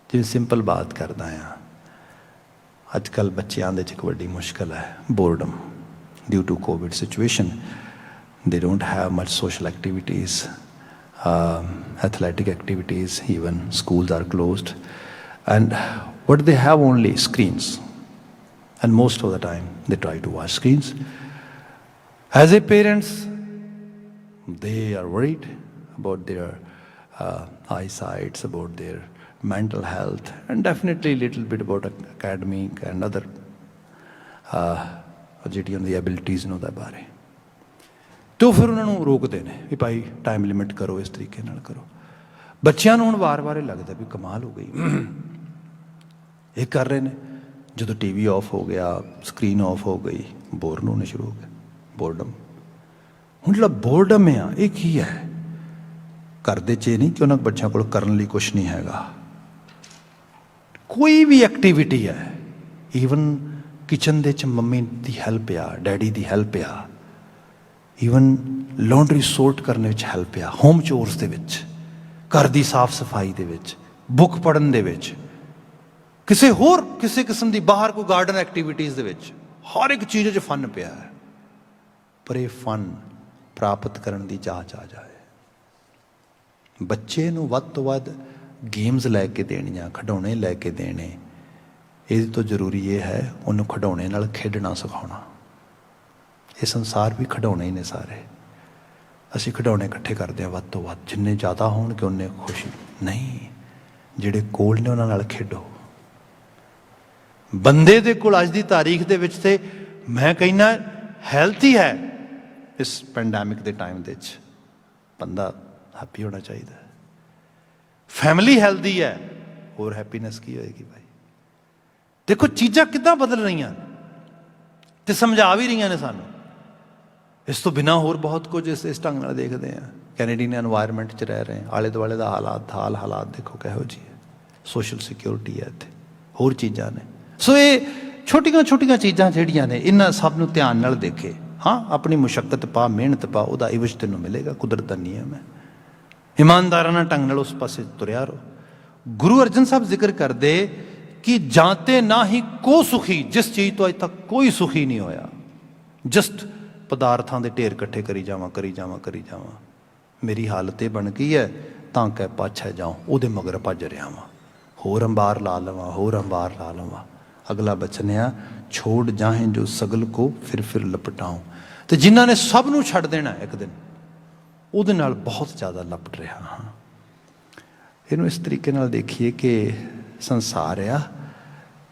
Speaker 1: ਜਿਵੇਂ ਸਿੰਪਲ ਬਾਤ ਕਰਦਾ ਹਾਂ, ਅੱਜ ਕੱਲ੍ਹ ਬੱਚਿਆਂ ਦੇ 'ਚ ਇੱਕ ਵੱਡੀ ਮੁਸ਼ਕਿਲ ਹੈ boredom, due to COVID situation. They don't have much social activities, athletic activities, even schools are closed. And what they have only screens. And most of the time they try to watch screens. As a parents, they are worried about their eyesight, about their mental health, and definitely a little bit about academic and other ਜਿਹੜੀਆਂ ਦੀ ਐਬਿਲਿਟੀਜ਼ ਨੇ ਉਹਦੇ ਬਾਰੇ। ਅਤੇ ਉਹ ਫਿਰ ਉਹਨਾਂ ਨੂੰ ਰੋਕਦੇ ਨੇ ਵੀ ਭਾਈ ਟਾਈਮ ਲਿਮਿਟ ਕਰੋ, ਇਸ ਤਰੀਕੇ ਨਾਲ ਕਰੋ। ਬੱਚਿਆਂ ਨੂੰ ਹੁਣ ਵਾਰ-ਵਾਰ ਇਹ ਲੱਗਦਾ ਵੀ ਕਮਾਲ ਹੋ ਗਈ, ਇਹ ਕਰ ਰਹੇ ਨੇ। ਜਦੋਂ ਟੀ ਵੀ ਆਫ ਹੋ ਗਿਆ, ਸਕਰੀਨ ਆਫ ਹੋ ਗਈ, ਬੋਰ ਹੋਣੇ ਸ਼ੁਰੂ ਹੋ ਗਏ, ਬੋਰਡਮ। ਹੁਣ ਜਿਹੜਾ ਬੋਰਡਮ ਆ ਇਹ ਕੀ ਹੈ? ਘਰ ਦੇ 'ਚ ਇਹ ਨਹੀਂ ਕਿ ਉਹਨਾਂ ਬੱਚਿਆਂ ਕੋਲ ਕਰਨ ਲਈ ਕੁਛ ਨਹੀਂ ਹੈਗਾ। ਕੋਈ ਵੀ ਐਕਟੀਵਿਟੀ ਹੈ, ਈਵਨ ਕਿਚਨ ਦੇ 'ਚ ਮੰਮੀ ਦੀ ਹੈਲਪ ਆ, ਡੈਡੀ ਦੀ ਹੈਲਪ ਆ, ਈਵਨ ਲੌਂਡਰੀ ਸੋਰਟ ਕਰਨ ਵਿੱਚ ਹੈਲਪ ਆ, ਹੋਮ ਚੋਰਸ ਦੇ ਵਿੱਚ, ਘਰ ਦੀ ਸਾਫ਼ ਸਫਾਈ ਦੇ ਵਿੱਚ, ਬੁੱਕ ਪੜ੍ਹਨ ਦੇ ਵਿੱਚ, ਕਿਸੇ ਕਿਸਮ ਦੀ ਬਾਹਰ ਕੋਈ ਗਾਰਡਨ ਐਕਟੀਵਿਟੀਜ਼ ਦੇ ਵਿੱਚ, ਹਰ ਇੱਕ ਚੀਜ਼ 'ਚ ਫਨ ਪਿਆ ਹੈ। ਪਰ ਇਹ ਫਨ ਪ੍ਰਾਪਤ ਕਰਨ ਦੀ ਜਾਂਚ ਆ ਜਾਏ। ਬੱਚੇ ਨੂੰ ਵੱਧ ਤੋਂ ਵੱਧ ਗੇਮਸ ਲੈ ਕੇ ਦੇਣੀਆਂ, ਖਿਡੌਣੇ ਲੈ ਕੇ ਦੇਣੇ, ਇਹਦੇ ਤੋਂ ਜ਼ਰੂਰੀ ਇਹ ਹੈ ਉਹਨੂੰ ਖਿਡੌਣੇ ਨਾਲ ਖੇਡਣਾ ਸਿਖਾਉਣਾ। ਇਹ ਸੰਸਾਰ ਵੀ ਖਿਡੌਣੇ ਹੀ ਨੇ ਸਾਰੇ। ਅਸੀਂ ਖਿਡੌਣੇ ਇਕੱਠੇ ਕਰਦੇ ਹਾਂ ਵੱਧ ਤੋਂ ਵੱਧ, ਜਿੰਨੇ ਜ਼ਿਆਦਾ ਹੋਣਗੇ ਉਨੇ ਖੁਸ਼ੀ। ਨਹੀਂ, ਜਿਹੜੇ ਕੋਲ ਨੇ ਉਹਨਾਂ ਨਾਲ ਖੇਡੋ। ਬੰਦੇ ਦੇ ਕੋਲ ਅੱਜ ਦੀ ਤਾਰੀਖ ਦੇ ਵਿੱਚ ਤੇ ਮੈਂ ਕਹਿੰਦਾ ਹੈਲਥ ਹੀ ਹੈ। ਇਸ ਪੈਂਡੈਮਿਕ ਦੇ ਟਾਈਮ ਦੇ ਵਿੱਚ ਬੰਦਾ ਹੈਪੀ ਹੋਣਾ ਚਾਹੀਦਾ। ਫੈਮਿਲੀ ਹੈਲਦੀ ਹੈ, ਹੋਰ ਹੈਪੀਨੈਸ ਕੀ ਹੋਏਗੀ ਭਾਈ? ਦੇਖੋ ਚੀਜ਼ਾਂ ਕਿੱਦਾਂ ਬਦਲ ਰਹੀਆਂ ਤੇ ਸਮਝਾ ਵੀ ਰਹੀਆਂ ਨੇ ਸਾਨੂੰ। ਇਸ ਤੋਂ ਬਿਨਾਂ ਹੋਰ ਬਹੁਤ ਕੁਝ ਇਸ ਢੰਗ ਨਾਲ ਦੇਖਦੇ ਹਾਂ। ਕੈਨੇਡੀਅਨ ਐਨਵਾਇਰਨਮੈਂਟ 'ਚ ਰਹਿ ਰਹੇ, ਆਲੇ ਦੁਆਲੇ ਦਾ ਹਾਲਾਤ ਦੇਖੋ ਕਿਹੋ ਜਿਹੀ ਹੈ। ਸੋਸ਼ਲ ਸਿਕਿਉਰਿਟੀ ਹੈ ਇੱਥੇ, ਹੋਰ ਚੀਜ਼ਾਂ ਨੇ। ਸੋ ਇਹ ਛੋਟੀਆਂ ਚੀਜ਼ਾਂ ਜਿਹੜੀਆਂ ਨੇ, ਇਹਨਾਂ ਸਭ ਨੂੰ ਧਿਆਨ ਨਾਲ ਦੇਖੇ। ਹਾਂ, ਆਪਣੀ ਮੁਸ਼ੱਕਤ ਪਾ, ਮਿਹਨਤ ਪਾ, ਉਹਦਾ ਇਵਜ਼ ਤੈਨੂੰ ਮਿਲੇਗਾ। ਕੁਦਰਤ ਦਾ ਨਿਯਮ ਹੈ। ਇਮਾਨਦਾਰਾਨਾ ਢੰਗ ਨਾਲ ਉਸ ਪਾਸੇ ਤੁਰਿਆ ਰਹੋ। ਗੁਰੂ ਅਰਜਨ ਸਾਹਿਬ ਜ਼ਿਕਰ ਕਰਦੇ ਕਿ ਜਾਂਤੇ ਨਾ ਹੀ ਕੋ ਸੁਖੀ, ਜਿਸ ਚੀਜ਼ ਤੋਂ ਅੱਜ ਤੱਕ ਕੋਈ ਸੁਖੀ ਨਹੀਂ ਹੋਇਆ। ਜਸਟ ਪਦਾਰਥਾਂ ਦੇ ਢੇਰ ਇਕੱਠੇ ਕਰੀ ਜਾਵਾਂ। ਮੇਰੀ ਹਾਲਤ ਇਹ ਬਣ ਗਈ ਹੈ, ਤਾਂ ਕਹਿ ਪਾਛੈ ਜਾਉ, ਉਹਦੇ ਮਗਰ ਭੱਜ ਰਿਹਾ ਵਾਂ। ਹੋਰ ਅੰਬਾਰ ਲਾ ਲਵਾਂ। ਅਗਲਾ ਬਚਨ ਆ, ਛੋੜ ਜਾਹੇ ਜੋ ਸਗਲ ਕੋ ਫਿਰ ਲਪਟਾਉ। ਤੇ ਜਿਨ੍ਹਾਂ ਨੇ ਸਭ ਨੂੰ ਛੱਡ ਦੇਣਾ ਇੱਕ ਦਿਨ, ਉਹਦੇ ਨਾਲ ਬਹੁਤ ਜ਼ਿਆਦਾ ਲਪਟ ਰਿਹਾ ਹਾਂ। ਇਹਨੂੰ ਇਸ ਤਰੀਕੇ ਨਾਲ ਦੇਖੀਏ ਕਿ ਸੰਸਾਰ ਆ,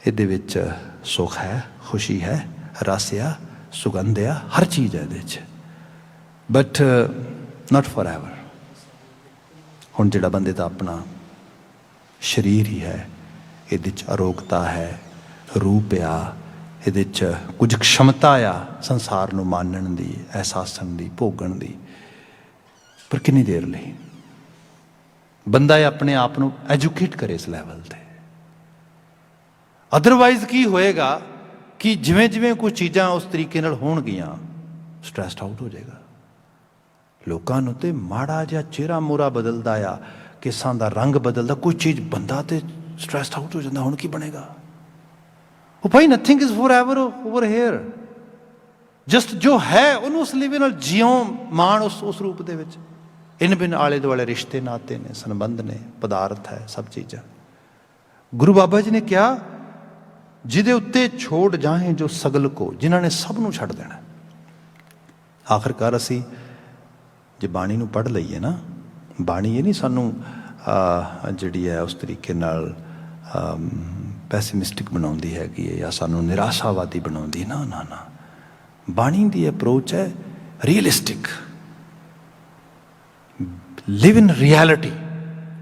Speaker 1: ਇਹਦੇ ਵਿੱਚ ਸੁੱਖ ਹੈ, ਖੁਸ਼ੀ ਹੈ, ਰਸ ਆ, ਸੁਗੰਧ ਆ, ਹਰ ਚੀਜ਼ ਹੈ ਇਹਦੇ 'ਚ, ਬਟ ਨਾਟ ਫॉर ਐਵਰ। ਹੁਣ ਜਿਹੜਾ ਬੰਦੇ ਦਾ ਆਪਣਾ ਸਰੀਰ ਹੀ ਹੈ, ਇਹਦੇ 'ਚ ਅਰੋਗਤਾ ਹੈ, ਰੂਪ ਆ, ਇਹਦੇ 'ਚ ਕੁਝ ਖਮਤਾ ਆ ਸੰਸਾਰ ਨੂੰ ਮਾਨਣ ਦੀ, ਅਹਿਸਾਸਣ ਦੀ, ਭੋਗਣ ਦੀ। ਪਰ ਕਿੰਨੀ ਦੇਰ ਲਈ ਬੰਦਾ ਆਪਣੇ ਆਪ ਨੂੰ ਐਜੂਕੇਟ ਕਰੇ ਇਸ ਲੈਵਲ 'ਤੇ। ਅਦਰਵਾਈਜ਼ ਕੀ ਹੋਏਗਾ ਕਿ ਜਿਵੇਂ ਕੋਈ ਚੀਜ਼ਾਂ ਉਸ ਤਰੀਕੇ ਨਾਲ ਹੋਣਗੀਆਂ, ਸਟ੍ਰੈਸਡ ਆਊਟ ਹੋ ਜਾਏਗਾ। ਲੋਕਾਂ ਨੂੰ ਤੇ ਮਾੜਾ ਜਿਹਾ ਚਿਹਰਾ ਮੋਰਾ ਬਦਲਦਾ ਆ, ਕੇਸਾਂ ਦਾ ਰੰਗ ਬਦਲਦਾ, ਕੋਈ ਚੀਜ਼, ਬੰਦਾ ਤੇ ਸਟ੍ਰੈਸਡ ਆਊਟ ਹੋ ਜਾਂਦਾ। ਹੁਣ ਕੀ ਬਣੇਗਾ? ਉਹ ਭਾਈ nothing is for ever over here. Just ਜੋ ਹੈ ਉਹਨੂੰ ਉਸ ਲਿਵੇ ਨਾਲ ਜਿਉਂ, ਮਾਣ ਉਸ ਰੂਪ ਦੇ ਵਿੱਚ। ਇਨ ਬਿਨ ਆਲੇ ਦੁਆਲੇ ਰਿਸ਼ਤੇ ਨਾਤੇ ਨੇ, ਸੰਬੰਧ ਨੇ, ਪਦਾਰਥ ਹੈ, ਸਭ ਚੀਜ਼ਾਂ। ਗੁਰੂ ਬਾਬਾ ਜੀ ਨੇ ਕਿਹਾ, ਜਿਹਦੇ ਉੱਤੇ ਛੋੜ ਜਾਹੇ ਜੋ ਸਗਲ ਕੋ, ਜਿਨ੍ਹਾਂ ਨੇ ਸਭ ਨੂੰ ਛੱਡ ਦੇਣਾ। ਆਖਿਰਕਾਰ ਅਸੀਂ ਜੇ ਬਾਣੀ ਨੂੰ ਪੜ੍ਹ ਲਈਏ ਨਾ, ਬਾਣੀ ਇਹ ਨਹੀਂ ਸਾਨੂੰ ਜਿਹੜੀ ਹੈ ਉਸ ਤਰੀਕੇ ਨਾਲ ਪੈਸੀਮਿਸਟਿਕ ਬਣਾਉਂਦੀ ਹੈਗੀ ਹੈ ਜਾਂ ਸਾਨੂੰ ਨਿਰਾਸ਼ਾਵਾਦੀ ਬਣਾਉਂਦੀ। ਨਾ, ਬਾਣੀ ਦੀ ਅਪਰੋਚ ਹੈ ਰੀਅਲਿਸਟਿਕ। ਲਿਵ ਇਨ ਰਿਐਲਿਟੀ।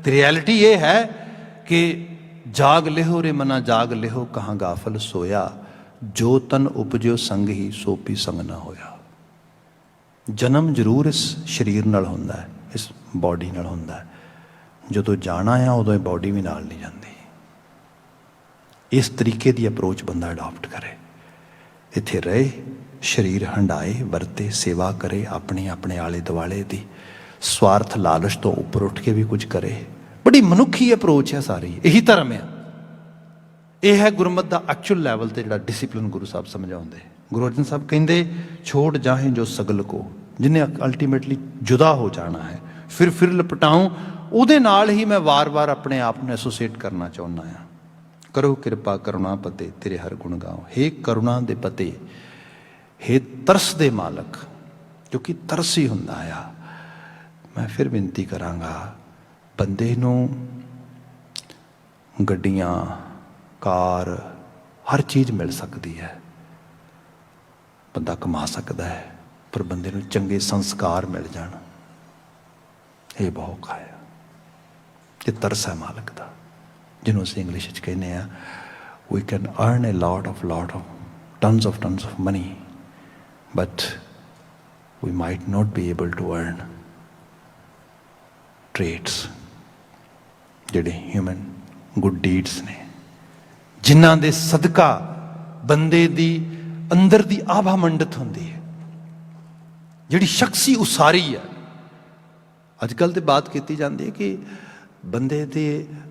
Speaker 1: ਤੇ ਰਿਐਲਿਟੀ ਇਹ ਹੈ ਕਿ ਜਾਗ ਲਿਹੋ ਰੇ ਮਨਾ ਜਾਗ ਲਿਹੋ, ਕਹਾਂ ਗਾਫਲ ਸੋਇਆ, ਜੋ ਤਨ ਉਪਜਿਓ ਸੰਗ ਹੀ ਸੋ ਪੀ ਸੰਗ ਨਾ ਹੋਇਆ। ਜਨਮ ਜ਼ਰੂਰ ਇਸ ਸਰੀਰ ਨਾਲ ਹੁੰਦਾ ਹੈ, ਇਸ ਬੋਡੀ ਨਾਲ ਹੁੰਦਾ ਹੈ। ਜਦੋਂ ਜਾਣਾ ਆ ਉਦੋਂ ਇਹ ਬੋਡੀ ਵੀ ਨਾਲ ਨਹੀਂ ਜਾਂਦੀ। ਇਸ ਤਰੀਕੇ ਦੀ ਅਪਰੋਚ ਬੰਦਾ ਅਡਾਪਟ ਕਰੇ। ਇੱਥੇ ਰਹੇ, ਸਰੀਰ ਹੰਡਾਏ, ਵਰਤੇ, ਸੇਵਾ ਕਰੇ, ਆਪਣੇ ਆਲੇ ਦੁਆਲੇ ਦੀ, ਸਵਾਰਥ ਲਾਲਚ ਤੋਂ ਉੱਪਰ ਉੱਠ ਕੇ ਵੀ ਕੁਝ ਕਰੇ। ਬੜੀ ਮਨੁੱਖੀ ਅਪਰੋਚ ਹੈ ਸਾਰੀ। ਇਹੀ ਧਰਮ ਆ। ਇਹ ਹੈ ਗੁਰਮਤ ਦਾ ਐਕਚੁਅਲ ਲੈਵਲ 'ਤੇ ਜਿਹੜਾ ਡਿਸਿਪਲਿਨ ਗੁਰੂ ਸਾਹਿਬ ਸਮਝਾਉਂਦੇ। ਗੁਰੂ ਅਰਜਨ ਸਾਹਿਬ ਕਹਿੰਦੇ, ਛੋੜ ਜਾਹੇ ਜੋ ਸਗਲ ਕੋ, ਜਿਹਨੇ ਅਲਟੀਮੇਟਲੀ ਜੁਦਾ ਹੋ ਜਾਣਾ ਹੈ, ਫਿਰ ਲਪਟਾਉਂ। ਉਹਦੇ ਨਾਲ ਹੀ ਮੈਂ ਵਾਰ-ਵਾਰ ਆਪਣੇ ਆਪ ਨੂੰ ਐਸੋਸੀਏਟ ਕਰਨਾ ਚਾਹੁੰਦਾ ਹਾਂ। ਕਰੋ ਕਿਰਪਾ ਕਰੁਣਾ ਪਤੇ, ਤੇਰੇ ਹਰ ਗੁਣ ਗਾਓ। ਹੇ ਕਰੁਣਾ ਦੇ ਪਤੇ, ਹੇ ਤਰਸ ਦੇ ਮਾਲਕ, ਕਿਉਂਕਿ ਤਰਸ ਹੀ ਹੁੰਦਾ ਆ। ਮੈਂ ਫਿਰ ਬੇਨਤੀ ਕਰਾਂਗਾ, ਬੰਦੇ ਨੂੰ ਗੱਡੀਆਂ, ਕਾਰ, ਹਰ ਚੀਜ਼ ਮਿਲ ਸਕਦੀ ਹੈ, ਬੰਦਾ ਕਮਾ ਸਕਦਾ ਹੈ, ਪਰ ਬੰਦੇ ਨੂੰ ਚੰਗੇ ਸੰਸਕਾਰ ਮਿਲ ਜਾਣ, ਇਹ ਬਹੁਤ ਔਖਾ ਹੈ। ਇਹ ਤਰਸ ਹੈ ਮਾਲਕ ਦਾ, ਜਿਹਨੂੰ ਅਸੀਂ ਇੰਗਲਿਸ਼ ਵਿੱਚ ਕਹਿੰਦੇ ਹਾਂ, we can earn a lot of tons of money, but we might not be able to earn traits ਜਿਹੜੇ ਹਿਊਮਨ ਗੁੱਡ ਡੀਡਸ ਨੇ, ਜਿਨ੍ਹਾਂ ਦੇ ਸਦਕਾ ਬੰਦੇ ਦੀ ਅੰਦਰ ਦੀ ਆਭਾ ਮੰਡਤ ਹੁੰਦੀ ਹੈ, ਜਿਹੜੀ ਸ਼ਖਸੀ ਉਸਾਰੀ ਹੈ। ਅੱਜ ਕੱਲ੍ਹ ਤੇ ਬਾਤ ਕੀਤੀ ਜਾਂਦੀ ਹੈ ਕਿ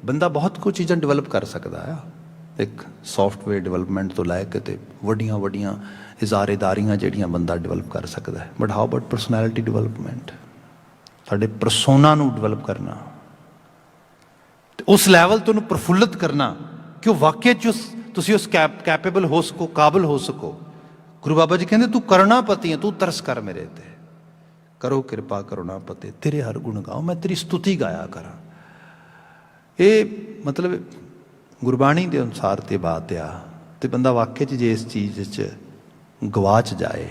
Speaker 1: ਬੰਦਾ ਬਹੁਤ ਕੁਝ ਚੀਜ਼ਾਂ ਡਿਵੈਲਪ ਕਰ ਸਕਦਾ ਆ, ਇੱਕ ਸੌਫਟਵੇਅਰ ਡਿਵੈਲਪਮੈਂਟ ਤੋਂ ਲੈ ਕੇ ਤੇ ਵੱਡੀਆਂ ਵੱਡੀਆਂ ਇਜ਼ਾਰੇਦਾਰੀਆਂ ਜਿਹੜੀਆਂ ਬੰਦਾ ਡਿਵੈਲਪ ਕਰ ਸਕਦਾ ਹੈ। But how about personality development, ਸਾਡੇ ਪਰਸੋਨਾ ਨੂੰ ਡਿਵੈਲਪ ਕਰਨਾ, ਤੇ ਉਸ ਲੈਵਲ ਤੋਂ ਉਹਨੂੰ ਪ੍ਰਫੁੱਲਤ ਕਰਨਾ ਕਿ ਉਹ ਵਾਕਿਆ 'ਚ ਤੁਸੀਂ ਉਸ ਕੈਪੇਬਲ ਹੋ ਸਕੋ, ਕਾਬਲ ਹੋ ਸਕੋ। ਗੁਰੂ ਬਾਬਾ ਜੀ ਕਹਿੰਦੇ ਤੂੰ ਕਰੁਣਾਪਤੀ ਹੈ, ਤੂੰ ਤਰਸ ਕਰ ਮੇਰੇ ਤੇ, ਕਰੋ ਕਿਰਪਾ ਕਰੁਣਾਪਤੀ, ਤੇਰੇ ਹਰ ਗੁਣ ਗਾਓ, ਮੈਂ ਤੇਰੀ ਸਤੁਤੀ ਗਾਇਆ ਕਰਾਂ। ਇਹ ਮਤਲਬ ਗੁਰਬਾਣੀ ਦੇ ਅਨੁਸਾਰ ਤੇ ਬਾਤ ਆ। ਤੇ ਬੰਦਾ ਵਾਕਿਆ 'ਚ ਜੇ ਇਸ ਚੀਜ਼ 'ਚ ਗਵਾਚ ਜਾਏ,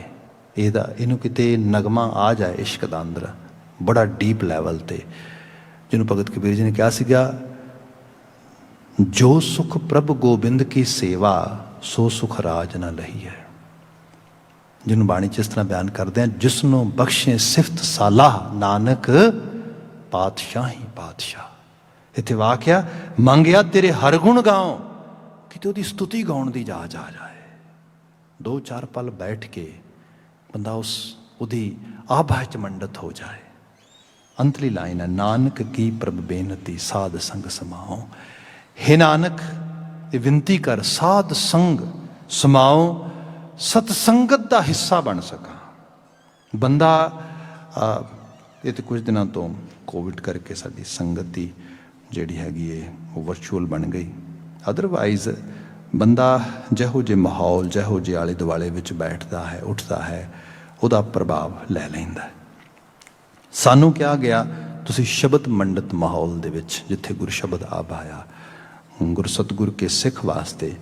Speaker 1: ਇਹਨੂੰ ਕਿਤੇ ਨਗਮਾ ਆ ਜਾਏ ਇਸ਼ਕ ਦਾ ਅੰਦਰ ਬੜਾ ਡੀਪ ਲੈਵਲ ਤੇ, ਜਿਹਨੂੰ ਭਗਤ ਕਬੀਰ ਜੀ ਨੇ ਕਿਹਾ ਸੀਗਾ, ਜੋ ਸੁਖ ਪ੍ਰਭ ਗੋਬਿੰਦ ਕੀ ਸੇਵਾ ਸੋ ਸੁਖ ਰਾਜ ਨਾ ਲਈ ਹੈ। ਜਿਹਨੂੰ ਬਾਣੀ 'ਚ ਇਸ ਤਰ੍ਹਾਂ ਬਿਆਨ ਕਰਦੇ ਆ, ਜਿਸਨੂੰ ਬਖਸ਼ੇ ਸਿਫਤ ਸਾਲਾਹ ਨਾਨਕ ਪਾਤਸ਼ਾਹ ਹੀ ਪਾਤਸ਼ਾਹ। ਇੱਥੇ ਵਾਕਿਆ ਮੰਗਿਆ ਤੇਰੇ ਹਰ ਗੁਣ ਗਾਓ, ਕਿਤੇ ਉਹਦੀ ਸਤੁਤੀ ਗਾਉਣ ਦੀ ਜਾਚ ਆ ਜਾਏ। 2-4 ਪਲ ਬੈਠ ਕੇ ਬੰਦਾ ਉਹਦੀ ਆਭਾ 'ਚ ਮੰਡਤ ਹੋ ਜਾਏ। ਅੰਤਲੀ ਲਾਈਨ ਹੈ, ਨਾਨਕ ਕੀ ਪ੍ਰਭ ਬੇਨਤੀ ਸਾਧ ਸੰਗ ਸਮਾਓ। ਹੇ ਨਾਨਕ, ਇਹ ਵਿਨਤੀ ਕਰ, ਸਾਧ ਸੰਗ ਸਮਾਓ, ਸਤਸੰਗਤ ਦਾ ਹਿੱਸਾ ਬਣ ਸਕਾਂ। ਬੰਦਾ ਇਹ ਤਾਂ ਕੁਝ ਦਿਨਾਂ ਤੋਂ ਕੋਵਿਡ ਕਰਕੇ ਸਾਡੀ ਸੰਗਤ ਦੀ ਜਿਹੜੀ ਹੈਗੀ ਹੈ ਉਹ ਵਰਚੁਅਲ ਬਣ ਗਈ। ਅਦਰਵਾਈਜ਼ ਬੰਦਾ ਜਿਹੋ ਜਿਹੇ ਮਾਹੌਲ, ਜਿਹੋ ਜਿਹੇ ਆਲੇ ਦੁਆਲੇ ਵਿੱਚ ਬੈਠਦਾ ਹੈ, ਉੱਠਦਾ ਹੈ, ਉਹਦਾ ਪ੍ਰਭਾਵ ਲੈ ਲੈਂਦਾ। ਸਾਨੂੰ ਕਿਹਾ ਗਿਆ ਤੁਸੀਂ ਸ਼ਬਦ ਮੰਡਤ ਮਾਹੌਲ ਦੇ ਵਿੱਚ, ਜਿੱਥੇ ਗੁਰ ਸ਼ਬਦ ਆ ਪਾਇਆ, ਗੁਰ ਸਤਿਗੁਰ ਕੇ ਸਿੱਖ ਵਾਸਤੇ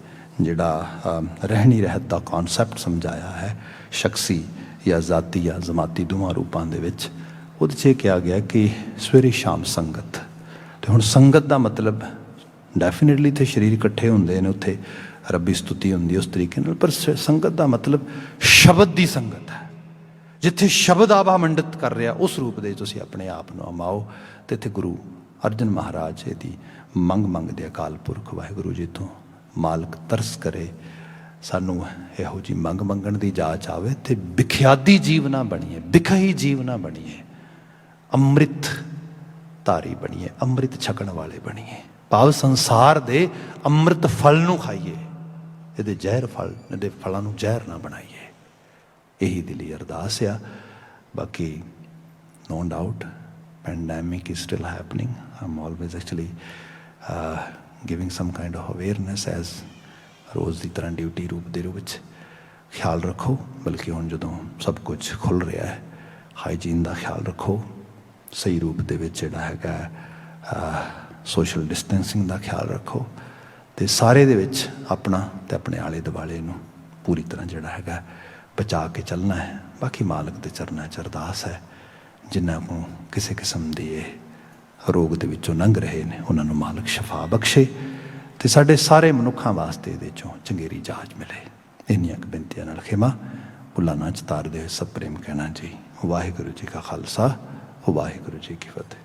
Speaker 1: ਜਿਹੜਾ ਰਹਿਣੀ ਰਹਿਤ ਦਾ ਕੌਨਸੈਪਟ ਸਮਝਾਇਆ ਹੈ, ਸ਼ਖਸੀ ਜਾਂ ਜ਼ਾਤੀ ਜਾਂ ਜਮਾਤੀ ਦੋਵਾਂ ਰੂਪਾਂ ਦੇ ਵਿੱਚ, ਉਹਦੇ 'ਚ ਕਿਹਾ ਗਿਆ ਕਿ ਸਵੇਰੇ ਸ਼ਾਮ ਸੰਗਤ। ਅਤੇ ਹੁਣ ਸੰਗਤ ਦਾ ਮਤਲਬ ਡੈਫੀਨੇਟਲੀ ਇੱਥੇ ਸਰੀਰ ਇਕੱਠੇ ਹੁੰਦੇ ਨੇ, ਉੱਥੇ ਰੱਬੀ ਸਤੁਤੀ ਹੁੰਦੀ ਉਸ ਤਰੀਕੇ ਨਾਲ, ਪਰ ਸੰਗਤ ਦਾ ਮਤਲਬ ਸ਼ਬਦ ਦੀ ਸੰਗਤ ਹੈ। ਜਿੱਥੇ ਸ਼ਬਦ ਆਭਾ ਮੰਡਿਤ ਕਰ ਰਿਹਾ, ਉਸ ਰੂਪ ਦੇ ਤੁਸੀਂ ਆਪਣੇ ਆਪ ਨੂੰ ਅਮਾਓ। ਅਤੇ ਇੱਥੇ ਗੁਰੂ ਅਰਜਨ ਮਹਾਰਾਜ ਜੀ ਦੀ ਮੰਗ ਮੰਗਦੇ ਅਕਾਲ ਪੁਰਖ ਵਾਹਿਗੁਰੂ ਜੀ ਤੋਂ, ਮਾਲਕ ਤਰਸ ਕਰੇ, ਸਾਨੂੰ ਇਹੋ ਜਿਹੀ ਮੰਗ ਮੰਗਣ ਦੀ ਜਾਚ ਆਵੇ ਅਤੇ ਵਿਖਿਆਦੀ ਜੀਵ ਨਾ ਬਣੀਏ, ਵਿਖਹੀ ਜੀਵ ਨਾ ਬਣੀਏ, ਅੰਮ੍ਰਿਤ ਧਾਰੀ ਬਣੀਏ, ਅੰਮ੍ਰਿਤ ਛਕਣ ਵਾਲੇ ਬਣੀਏ। ਭਾਵ ਸੰਸਾਰ ਦੇ ਅੰਮ੍ਰਿਤ ਫਲ ਨੂੰ ਖਾਈਏ, ਇਹਦੇ ਫਲਾਂ ਨੂੰ ਜ਼ਹਿਰ ਨਾ ਬਣਾਈਏ। ਇਹੀ ਦਿਲੀ ਅਰਦਾਸ ਆ। ਬਾਕੀ no doubt pandemic is still happening. I'm always actually giving some kind of awareness as ਰੋਜ਼ ਦੀ ਤਰ੍ਹਾਂ ਡਿਊਟੀ ਰੂਪ ਦੇ ਰੂਪ ਵਿੱਚ। ਖਿਆਲ ਰੱਖੋ, ਬਲਕਿ ਹੁਣ ਜਦੋਂ ਸਭ ਕੁਝ ਖੁੱਲ੍ਹ ਰਿਹਾ ਹੈ, ਹਾਈਜੀਨ ਦਾ ਖਿਆਲ ਰੱਖੋ, ਸਹੀ ਰੂਪ ਦੇ ਵਿੱਚ ਜਿਹੜਾ ਹੈਗਾ ਸੋਸ਼ਲ ਡਿਸਟੈਂਸਿੰਗ ਦਾ ਖਿਆਲ ਰੱਖੋ, ਅਤੇ ਸਾਰੇ ਦੇ ਵਿੱਚ ਆਪਣਾ ਅਤੇ ਆਪਣੇ ਆਲੇ ਦੁਆਲੇ ਨੂੰ ਪੂਰੀ ਤਰ੍ਹਾਂ ਜਿਹੜਾ ਹੈਗਾ ਬਚਾ ਕੇ ਚੱਲਣਾ ਹੈ। ਬਾਕੀ ਮਾਲਕ ਦੇ ਚਰਨਾਂ 'ਚ ਅਰਦਾਸ ਹੈ, ਜਿਨ੍ਹਾਂ ਨੂੰ ਕਿਸੇ ਕਿਸਮ ਦੀ ਇਹ ਰੋਗ ਦੇ ਵਿੱਚੋਂ ਲੰਘ ਰਹੇ ਨੇ, ਉਹਨਾਂ ਨੂੰ ਮਾਲਕ ਸ਼ਫਾ ਬਖਸ਼ੇ, ਅਤੇ ਸਾਡੇ ਸਾਰੇ ਮਨੁੱਖਾਂ ਵਾਸਤੇ ਇਹਦੇ 'ਚੋਂ ਚੰਗੇਰੀ ਜਾਚ ਮਿਲੇ। ਇੰਨੀਆਂ ਕੁ ਬੇਨਤੀਆਂ ਨਾਲ ਖਿਮਾ, ਭੁੱਲਾਂ ਨਾ ਚਤਾਰਦੇ ਹੋਏ ਸਭ ਪ੍ਰੇਮ ਕਹਿਣਾ ਜੀ। ਵਾਹਿਗੁਰੂ ਜੀ ਕਾ ਖਾਲਸਾ, ਵਾਹਿਗੁਰੂ ਜੀ ਕੀ ਫਤਿਹ।